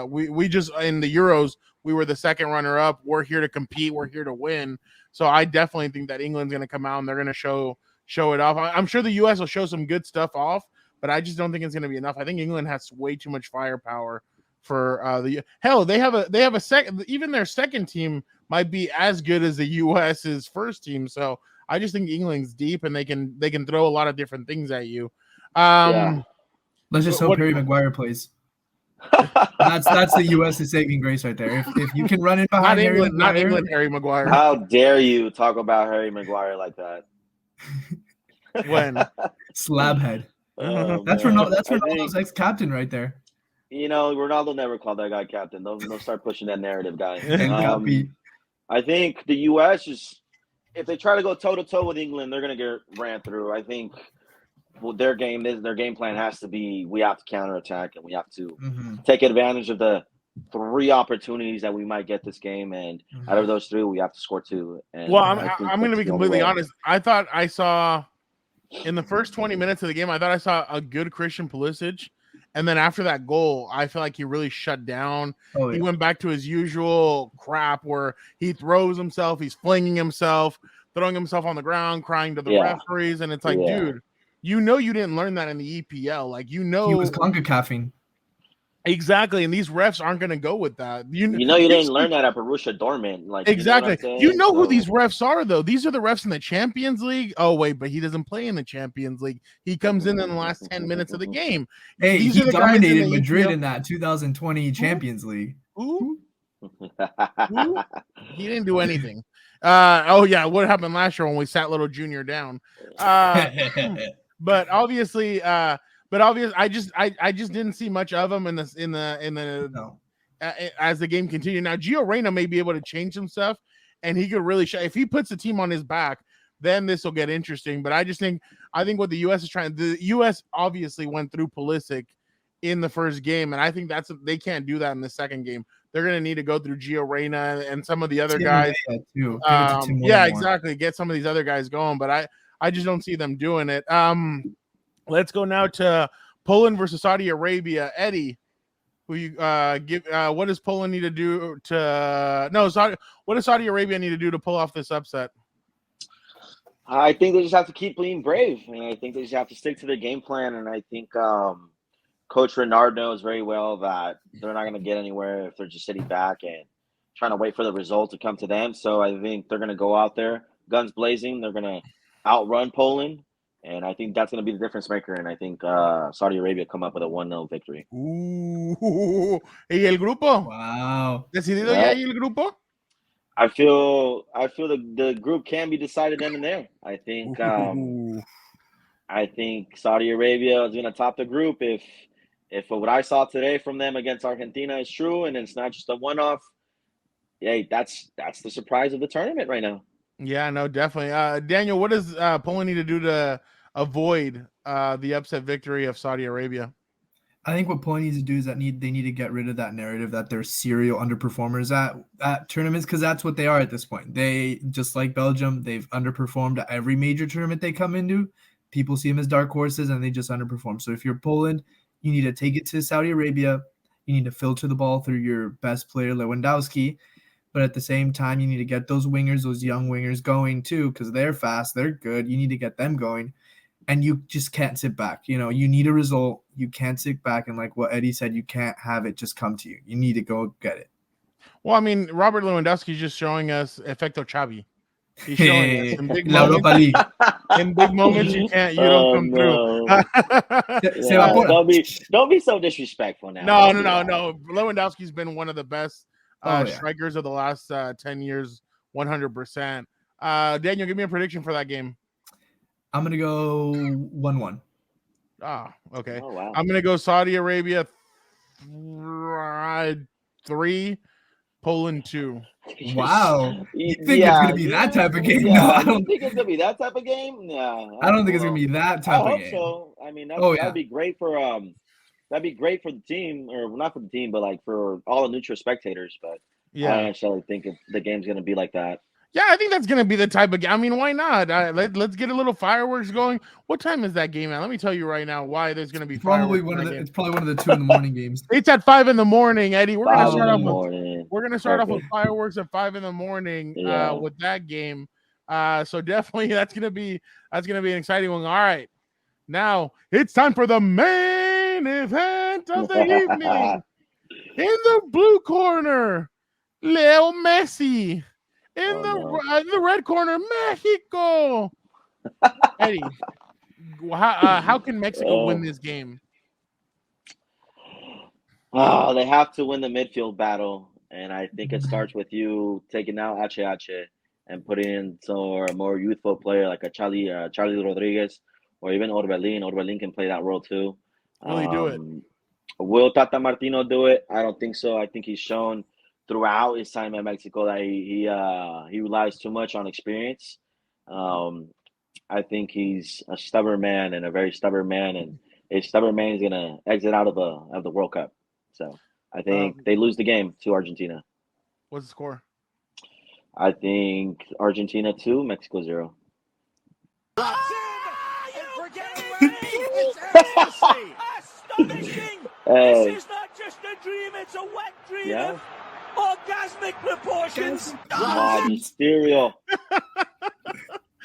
we just in the Euros. We were the second runner up. We're here to compete. We're here to win." So I definitely think that England's going to come out and they're going to show it off. I'm sure the US will show some good stuff off, but I just don't think it's going to be enough. I think England has way too much firepower for they have a second, even their second team might be as good as the US's first team. So I just think England's deep and they can throw a lot of different things at you. Let's just hope Harry Maguire plays. That's the US's saving grace right there. If you can run it behind not England, Harry Maguire. How dare you talk about Harry Maguire like that? When slabhead. That's Ronaldo's ex-captain right there. Ronaldo never called that guy captain. Don't start pushing that narrative, guy. I think the U.S. if they try to go toe-to-toe with England, they're going to get ran through. I think their game plan has to be we have to counterattack and we have to take advantage of the 3 opportunities that we might get this game. And out of those 3, we have to score 2. And I'm going to be completely honest. I thought I saw in the first 20 minutes of the game, I thought I saw a good Christian Pulisic. And then after that goal, I feel like he really shut down. He went back to his usual crap where he throws himself, he's flinging himself, throwing himself on the ground, crying to the referees. And it's like, dude, you didn't learn that in the EPL. Like, he was CONCACAFing. Exactly, and these refs aren't going to go with that. You didn't learn that at Borussia Dortmund. Like, exactly. Who these refs are, though. These are the refs in the Champions League. Oh wait, but he doesn't play in the Champions League. He comes in the last 10 minutes of the game. Hey, he dominated Madrid in that 2020 Champions League. Who? He didn't do anything. What happened last year when we sat little Junior down? But obviously, I just didn't see much of him as the game continued. Now Gio Reyna may be able to change some stuff, and he could really if he puts the team on his back, then this will get interesting. But I think what the U.S. is trying. The U.S. obviously went through Pulisic in the first game, and I think they can't do that in the second game. They're going to need to go through Gio Reyna and some of the other guys. Too. Exactly. Get some of these other guys going, but I just don't see them doing it. Let's go now to Poland versus Saudi Arabia. Eddie, who you what does Poland need to do what does Saudi Arabia need to do to pull off this upset? I think they just have to keep being brave, and I think they just have to stick to their game plan. And I think Coach Fernando knows very well that they're not going to get anywhere if they're just sitting back and trying to wait for the result to come to them. So I think they're going to go out there, guns blazing. They're going to outrun Poland. And I think that's going to be the difference maker. And I think Saudi Arabia come up with a 1-0 victory. ¿Y el grupo? Wow. ¿Decidido ya el grupo? I feel the group can be decided then and there. I think Saudi Arabia is going to top the group if what I saw today from them against Argentina is true, and it's not just a one-off. Yeah, that's the surprise of the tournament right now. Yeah, no, definitely. Daniel, what does Poland need to do to avoid the upset victory of Saudi Arabia? I think what Poland needs to do is they need to get rid of that narrative that they're serial underperformers at tournaments, because that's what they are at this point. They, just like Belgium, they've underperformed at every major tournament they come into. People see them as dark horses and they just underperform. So if you're Poland, you need to take it to Saudi Arabia. You need to filter the ball through your best player, Lewandowski. But at the same time, you need to get those wingers, those young wingers going too, because they're fast, they're good. You need to get them going. and you just can't sit back. You know, you need a result. You can't sit back, and like what Eddie said, you can't have it just come to you. You need to go get it. Well, I mean, Robert Lewandowski's just showing us Efecto Xavi. He's showing us in big La moments. Europa League. In big moments, you don't Oh, come no. through. Se Yeah, evapora. don't be so disrespectful now. No. Don't do that. Lewandowski's been one of the best Oh, yeah. strikers of the last 10 years, 100%. Daniel, give me a prediction for that game. I'm gonna go 1-1. Ah, okay. Oh, wow. I'm gonna go Saudi Arabia 3, Poland 2. Wow. You think it's Yeah, gonna be that type of game? Yeah, No, I you don't. think it's gonna be that type of game? No, I don't think it's gonna be that I type of hope game. so. I mean, Oh, yeah. that'd be great for the team, or not for the team, but like for all the neutral spectators. But I Yeah. don't necessarily think the game's gonna be like that. Yeah, I think that's gonna be the type of game. I mean, why not? Let's get a little fireworks going. What time is that game at? Let me tell you right now why there's gonna be Probably fireworks. it's probably one of the 2 in the morning games. It's at 5 in the morning, Eddie. We're gonna 5 start in off the with morning. we're gonna start off with Perfect. fireworks at 5 in the morning. Yeah. With that game. So definitely that's gonna be an exciting one. All right, now it's time for the main event of the evening. In the blue corner, Leo Messi. In the red corner, Mexico. Eddie, how can Mexico win this game? Oh, they have to win the midfield battle, and I think it starts with you taking out H and putting in a more youthful player like a Charlie Rodriguez, or even Orbelin. Orbelin can play that role too. Will he do it? Will Tata Martino do it? I don't think so. I think he's shown throughout his time at Mexico that he relies too much on experience. I think he's a stubborn man, and a very stubborn man, and a stubborn man is gonna exit out of the World Cup. So I think they lose the game to Argentina. What's the score? I think Argentina 2, Mexico 0. Astonishing! Hey. This is not just a dream, it's a wet dream Yeah. of orgasmic proportions. Magisterial.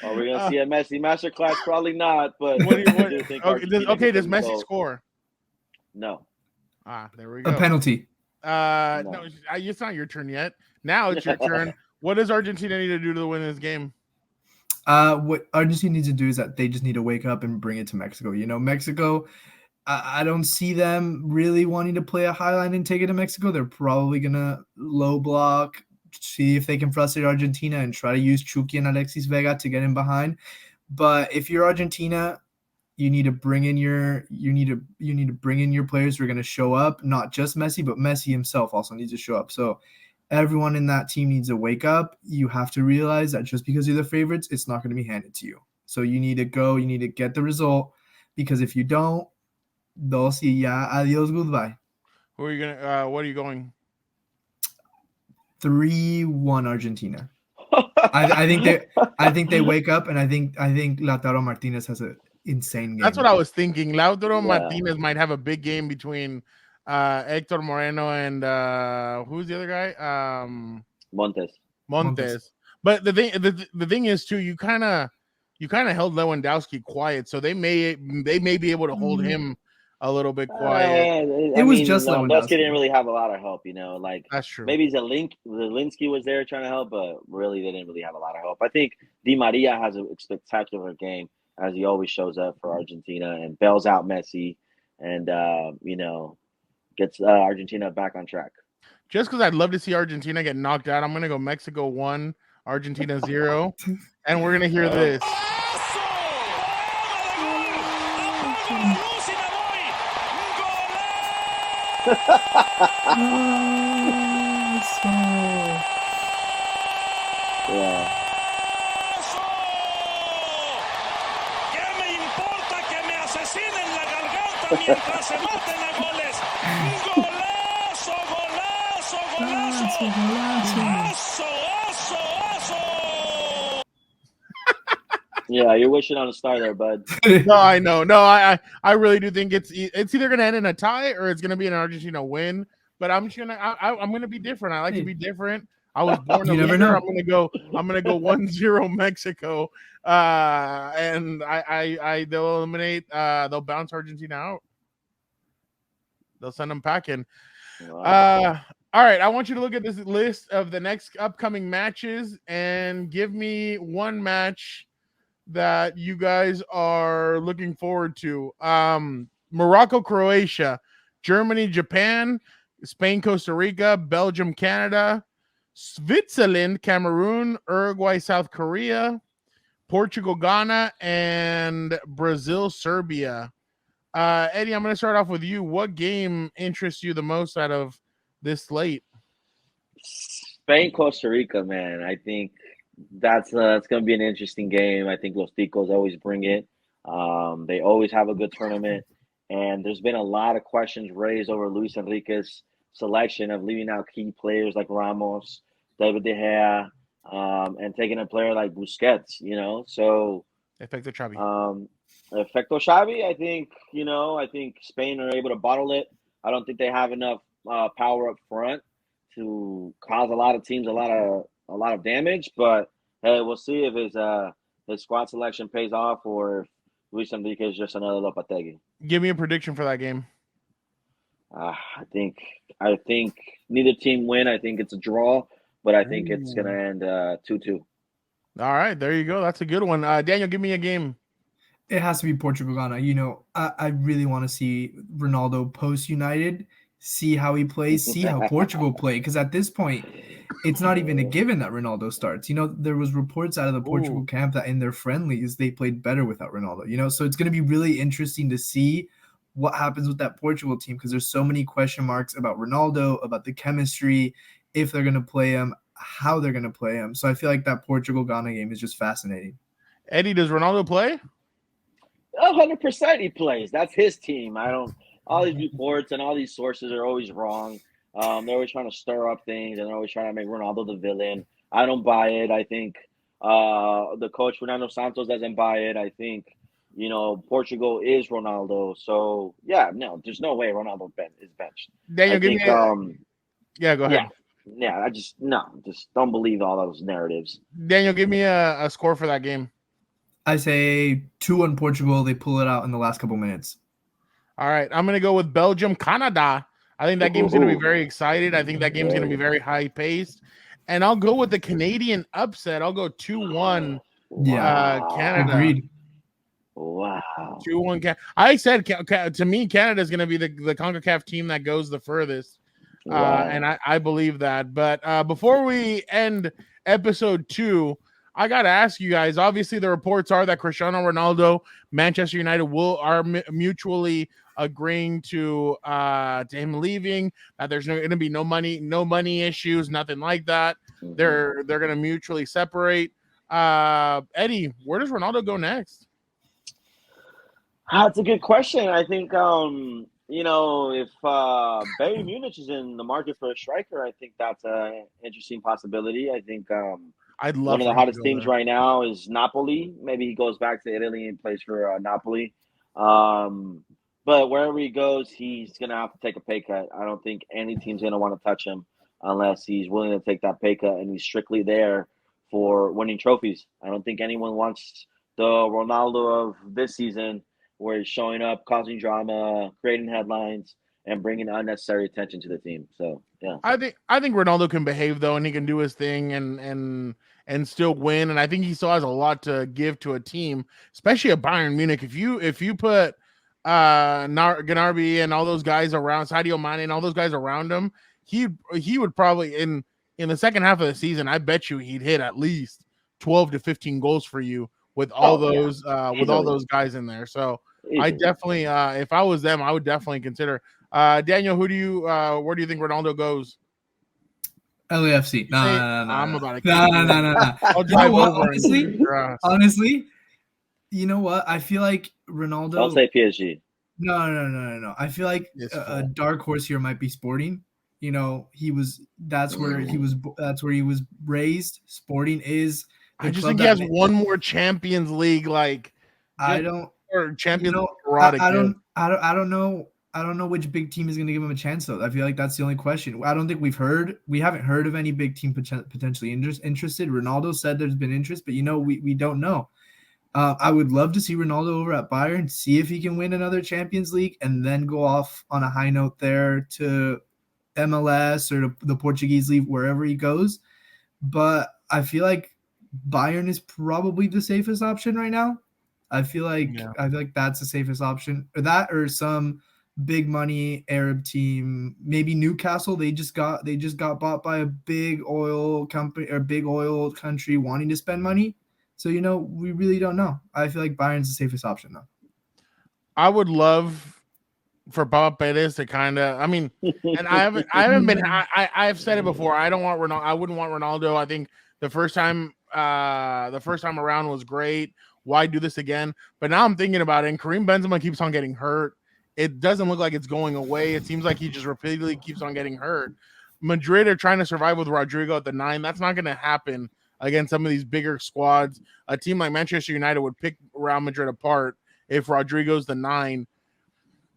Are we gonna see a Messi masterclass? Probably not. But What do you, I do think Argentina okay, gets does the Messi result. score? No. There we go. A penalty. No, it's not your turn yet. Now it's your turn. What does Argentina need to do to win this game? What Argentina needs to do is that they just need to wake up and bring it to Mexico. You know, Mexico, I don't see them really wanting to play a high line and take it to Mexico. They're probably going to low block, see if they can frustrate Argentina and try to use Chucky and Alexis Vega to get in behind. But if you're Argentina, you need to bring in your players who are going to show up, not just Messi, but Messi himself also needs to show up. So everyone in that team needs to wake up. You have to realize that just because you're the favorites, it's not going to be handed to you. So you need to go, you need to get the result, because if you don't, they'll see ya, adios, goodbye. Who are you gonna? What are you going? 3-1 Argentina. I think they wake up, and I think Lautaro Martinez has an insane game. That's what I was thinking. Lautaro Martinez might have a big game between Hector Moreno and who's the other guy? Montes. But the thing is too, you kind of held Lewandowski quiet, so they may be able to hold him a little bit quiet. Lewandowski didn't really have a lot of help, like that's true. Maybe Zelensky was there trying to help, but really they didn't really have a lot of help. I think Di Maria has a spectacular game, as he always shows up for Argentina and bails out Messi and gets Argentina back on track. Just because I'd love to see Argentina get knocked out, I'm gonna go Mexico 1, Argentina 0, and we're gonna hear this. Yeah. ¿Qué me importa que me asesinen la garganta mientras se maten a goles? ¡Golazo, golazo, golazo! ¡Golazo, aso, aso! Yeah, you're wishing on a star there, bud. No, I know. No, I really do think it's either gonna end in a tie or it's gonna be an Argentina win. But I'm gonna be different. I like to be different. I was born a You never leader. know. I'm gonna go 1-0 Mexico. And they'll eliminate. They'll bounce Argentina out. They'll send them packing. Wow. All right. I want you to look at this list of the next upcoming matches and give me one match that you guys are looking forward to. Morocco, Croatia, Germany, Japan, Spain, Costa Rica, Belgium, Canada, Switzerland, Cameroon, Uruguay, South Korea, Portugal, Ghana, and Brazil, Serbia. Eddie, I'm going to start off with you. What game interests you the most out of this slate? Spain, Costa Rica, man. I think that's going to be an interesting game. I think Los Ticos always bring it. They always have a good tournament. And there's been a lot of questions raised over Luis Enrique's selection of leaving out key players like Ramos, David De Gea, and taking a player like Busquets, So, Efecto Xavi. Efecto Xavi, I think Spain are able to bottle it. I don't think they have enough power up front to cause a lot of teams a lot of damage. But hey, we'll see if his squad selection pays off or if Luis Enrique is just another Lopetegui. Give me a prediction for that game. I think neither team win. I think it's a draw, but I think it's gonna end 2-2. All right, there you go. That's a good one. Daniel, give me a game. It has to be Portugal Ghana. I really want to see Ronaldo post United, see how he plays, see how Portugal play. Because at this point, it's not even a given that Ronaldo starts. There was reports out of the Portugal camp that in their friendlies they played better without Ronaldo. So it's going to be really interesting to see what happens with that Portugal team because there's so many question marks about Ronaldo, about the chemistry, if they're going to play him, how they're going to play him. So I feel like that Portugal Ghana game is just fascinating. Eddie, does Ronaldo play? 100% he plays. That's his team. All these reports and all these sources are always wrong. They're always trying to stir up things and they're always trying to make Ronaldo the villain. I don't buy it. I think the coach Fernando Santos doesn't buy it. I think, Portugal is Ronaldo. So yeah, no, there's no way Ronaldo is benched. Daniel, give me yeah, go ahead. Yeah, I just don't believe all those narratives. Daniel, give me a score for that game. I say 2-1 Portugal. They pull it out in the last couple minutes. All right. I'm going to go with Belgium, Canada. I think that game's going to be very excited. I think that game's going to be very high paced. And I'll go with the Canadian upset. I'll go 2-1 Canada. Agreed. Wow. 2-1 Canada. I said, to me, Canada is going to be the CONCACAF team that goes the furthest. And I believe that. But before we end episode 2, I got to ask you guys, obviously the reports are that Cristiano Ronaldo, Manchester United are mutually agreeing to him leaving, that there's going to be no money issues, nothing like that. They're going to mutually separate. Eddie, where does Ronaldo go next? That's a good question. I think, if Bayern Munich is in the market for a striker, I think that's an interesting possibility. I think I'd love one of the hottest teams right now is Napoli. Maybe he goes back to Italy and plays for Napoli. But wherever he goes, he's going to have to take a pay cut. I don't think any team's going to want to touch him unless he's willing to take that pay cut and he's strictly there for winning trophies. I don't think anyone wants the Ronaldo of this season where he's showing up, causing drama, creating headlines, and bringing unnecessary attention to the team. So, yeah. I think Ronaldo can behave, though, and he can do his thing and still win. And I think he still has a lot to give to a team, especially at Bayern Munich. If you put Gnabry and all those guys around, Sadio Mane and all those guys around him, he would probably in the second half of the season, I bet you he'd hit at least 12 to 15 goals for you with all those guys in there. So I definitely, if I was them, I would definitely consider. Daniel, where do you think Ronaldo goes? LAFC. No. I'm about to. No. I'll drive over. Honestly, you know what? I feel like Ronaldo. I'll say PSG. No. I feel like a dark horse here might be Sporting. That's where he was raised. Sporting is. I just think he has one more Champions League, I don't know. I don't know which big team is going to give him a chance, though. I feel like that's the only question. I don't think we haven't heard of any big team potentially interested. Ronaldo said there's been interest, but we don't know. I would love to see Ronaldo over at Bayern, see if he can win another Champions League, and then go off on a high note there to MLS or to the Portuguese league, wherever he goes. But I feel like Bayern is probably the safest option right now. I feel like that's the safest option. Or that, or some big money Arab team, maybe Newcastle. They just got bought by a big oil company or big oil country wanting to spend money. So we really don't know. I feel like Bayern's the safest option though. I would love for Bob Perez to kind of, I mean, and I've said it before. I don't want Ronaldo. I wouldn't want Ronaldo. I think the first time around was great. Why do this again? But now I'm thinking about it, and Karim Benzema keeps on getting hurt. It doesn't look like it's going away. It seems like he just repeatedly keeps on getting hurt. Madrid are trying to survive with Rodrigo at the 9. That's not going to happen against some of these bigger squads. A team like Manchester United would pick Real Madrid apart if Rodrigo's the 9.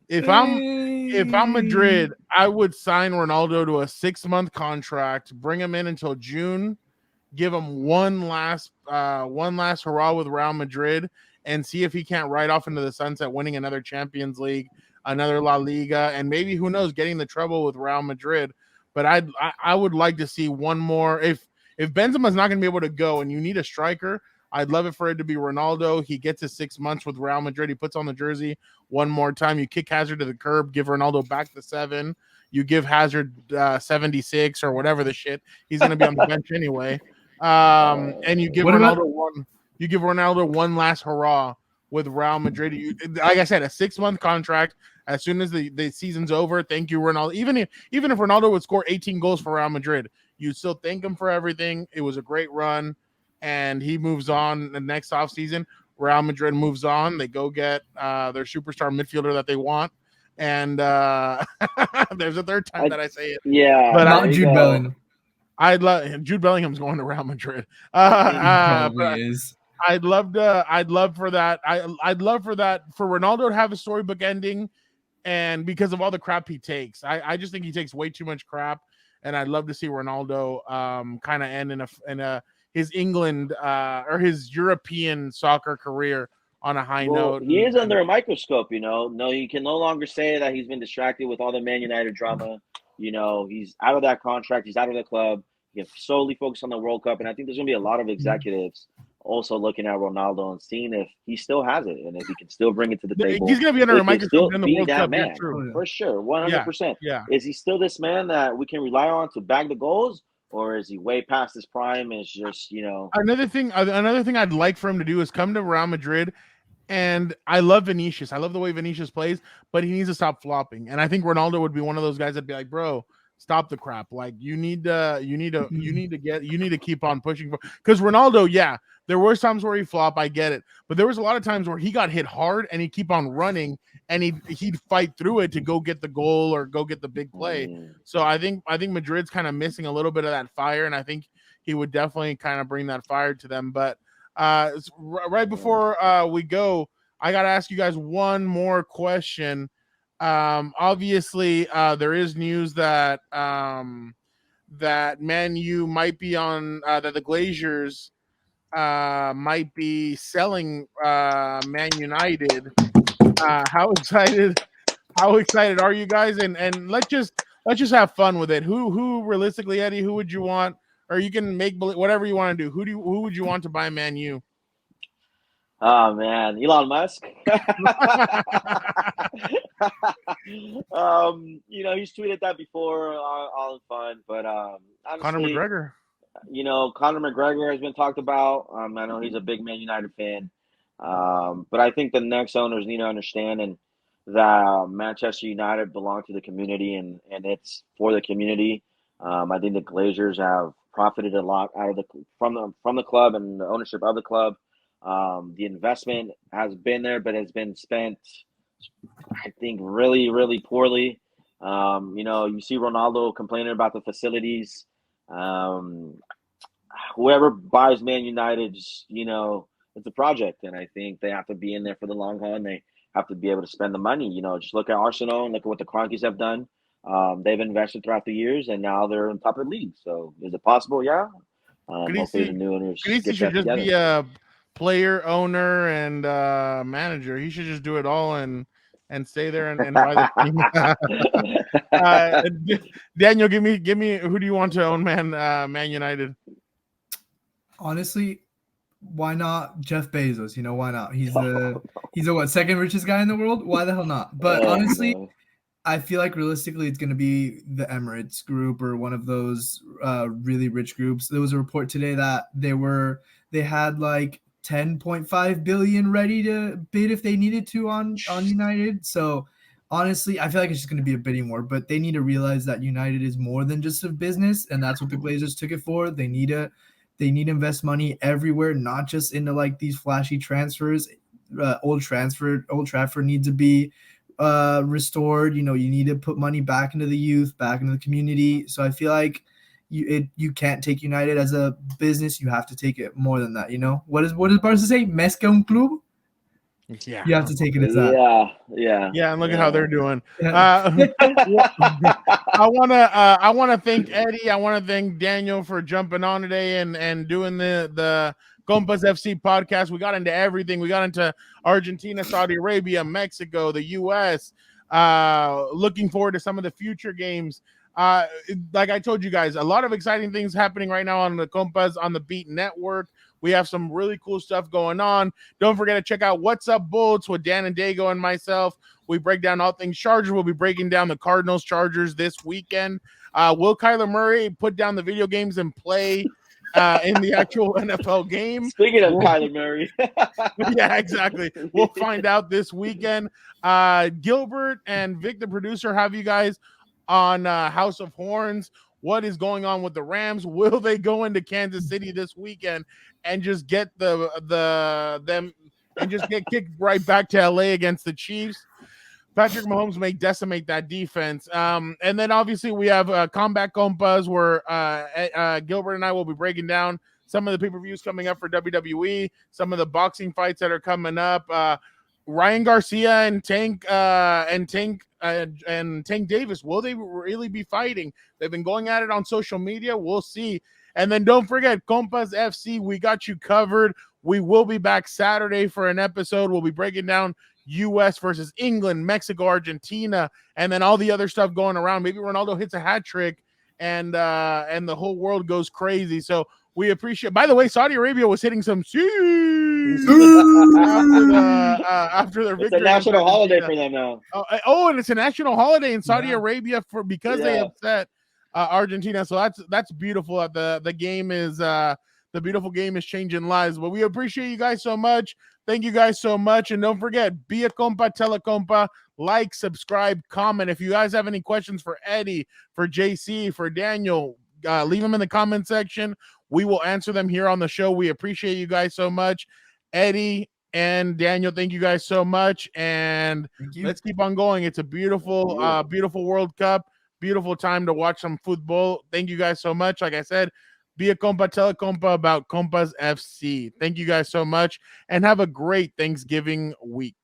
If I'm Madrid, I would sign Ronaldo to a 6-month contract, bring him in until June, give him one last hurrah with Real Madrid, and see if he can't ride off into the sunset, winning another Champions League, another La Liga, and maybe, who knows, getting the trouble with Real Madrid. But I would like to see one more. If Benzema's not going to be able to go and you need a striker, I'd love it for it to be Ronaldo. He gets his 6 months with Real Madrid. He puts on the jersey one more time. You kick Hazard to the curb, give Ronaldo back the 7. You give Hazard 76 or whatever the shit. He's going to be on the bench anyway. And you give Ronaldo one last hurrah with Real Madrid. Like I said, a 6-month contract. As soon as the season's over, thank you, Ronaldo. Even if Ronaldo would score 18 goals for Real Madrid, you still thank him for everything. It was a great run. And he moves on the next offseason. Real Madrid moves on. They go get their superstar midfielder that they want. And there's a third time that I say it. Yeah. But Jude Bellingham. Jude Bellingham's going to Real Madrid. Is. I'd love for that. I'd love for Ronaldo to have a storybook ending, and because of all the crap he takes. I just think he takes way too much crap, and I'd love to see Ronaldo kind of end in a his England or his European soccer career on a high note. He is under a microscope, No, you can no longer say that he's been distracted with all the Man United drama. He's out of that contract. He's out of the club. He can solely focus on the World Cup. And I think there's going to be a lot of executives also looking at Ronaldo and seeing if he still has it and if he can still bring it to the table. He's going to be under a microscope in the World Cup. Man, for sure, 100%. Yeah. Is he still this man that we can rely on to bag the goals? Or is he way past his prime? Is just Another thing I'd like for him to do is come to Real Madrid, and I love Vinicius. I love the way Vinicius plays, but he needs to stop flopping. And I think Ronaldo would be one of those guys that'd be like, bro, stop the crap. Like you need to keep on pushing because Ronaldo, there were times where he flopped. I get it, but there was a lot of times where he got hit hard and he'd keep on running and he'd fight through it to go get the goal or go get the big play. So I think Madrid's kind of missing a little bit of that fire, and I think he would definitely kind of bring that fire to them. But right before we go, I got to ask you guys one more question. Obviously, there is news that that Man U might be on that the Glazers might be selling Man United. How excited are you guys? And let's just have fun with it. Who realistically, Eddie, who would you want? Or you can make whatever you want to do. Who would you want to buy Man U? Oh man, Elon Musk. He's tweeted that before, all in fun, but honestly, Conor McGregor. Conor McGregor has been talked about. I know he's a big Man United fan, but I think the next owners need to understand that Manchester United belong to the community, and it's for the community. I think the Glazers have profited a lot out of from the club and the ownership of the club. The investment has been there, but has been spent, I think, really, really poorly. You see Ronaldo complaining about the facilities. Whoever buys Man United, it's a project, and I think they have to be in there for the long haul. And have to be able to spend the money. Just look at Arsenal and look at what the Cronkies have done. They've invested throughout the years, and now they're on top of the league. So is it possible? Yeah. Hopefully the new owners Greasy get should that just together. be a player, owner, and manager. He should just do it all and stay there and buy the team. Daniel, give me who do you want to own Man United? Honestly, why not Jeff Bezos? Why not? He's the what, second richest guy in the world? Why the hell not? But honestly, no. I feel like realistically it's going to be the Emirates group or one of those really rich groups. There was a report today that they had like 10.5 billion ready to bid if they needed to on United. So honestly, I feel like it's just going to be a bidding war, but they need to realize that United is more than just a business, and that's what the Glazers took it for. They need to invest money everywhere, not just into like these flashy transfers. Old Trafford needs to be restored. You need to put money back into the youth, back into the community. So I feel like you can't take United as a business. You have to take it more than that. What does Barca say? Més que un club. Yeah, you have to take it as that. Yeah, and look at how they're doing. Yeah. I wanna thank Eddie. I want to thank Daniel for jumping on today and doing the Compas FC podcast. We got into everything. We got into Argentina, Saudi Arabia, Mexico, the U.S. Looking forward to some of the future games. Like I told you guys, a lot of exciting things happening right now on the Compas on the Beat Network. We have some really cool stuff going on. Don't forget to check out What's Up Bolts with Dan and Dago and myself. We break down all things Chargers. We'll be breaking down the Cardinals Chargers this weekend. Will Kyler Murray put down the video games and play in the actual NFL game? Speaking of Kyler Murray. Yeah, exactly. We'll find out this weekend. Gilbert and Vic, the producer, have you guys on House of Horns. What is going on with the Rams? Will they go into Kansas City this weekend and just get them and just get kicked right back to LA against the Chiefs? Patrick Mahomes may decimate that defense. And then obviously we have Combat Compas where Gilbert and I will be breaking down some of the pay-per-views coming up for WWE, some of the boxing fights that are coming up. Ryan Garcia and Tank Davis, will they really be fighting? They've been going at it on social media. We'll see. And then don't forget, Compas FC, we got you covered. We will be back Saturday for an episode. We'll be breaking down U.S. versus England, Mexico, Argentina, and then all the other stuff going around. Maybe Ronaldo hits a hat trick and the whole world goes crazy. So we appreciate. By the way, Saudi Arabia was hitting some after their victory. It's a national holiday for them now. And it's a national holiday in Saudi Arabia because they upset Argentina. So that's beautiful. The game is the beautiful game is changing lives. But we appreciate you guys so much. Thank you guys so much. And don't forget, be a compa, tell a compa, like, subscribe, comment. If you guys have any questions for Eddie, for JC, for Daniel, leave them in the comment section. We will answer them here on the show. We appreciate you guys so much. Eddie and Daniel, thank you guys so much. And let's keep on going. It's a beautiful, beautiful World Cup. Beautiful time to watch some football. Thank you guys so much. Like I said, be a compa, tell a compa about Compas FC. Thank you guys so much and have a great Thanksgiving week.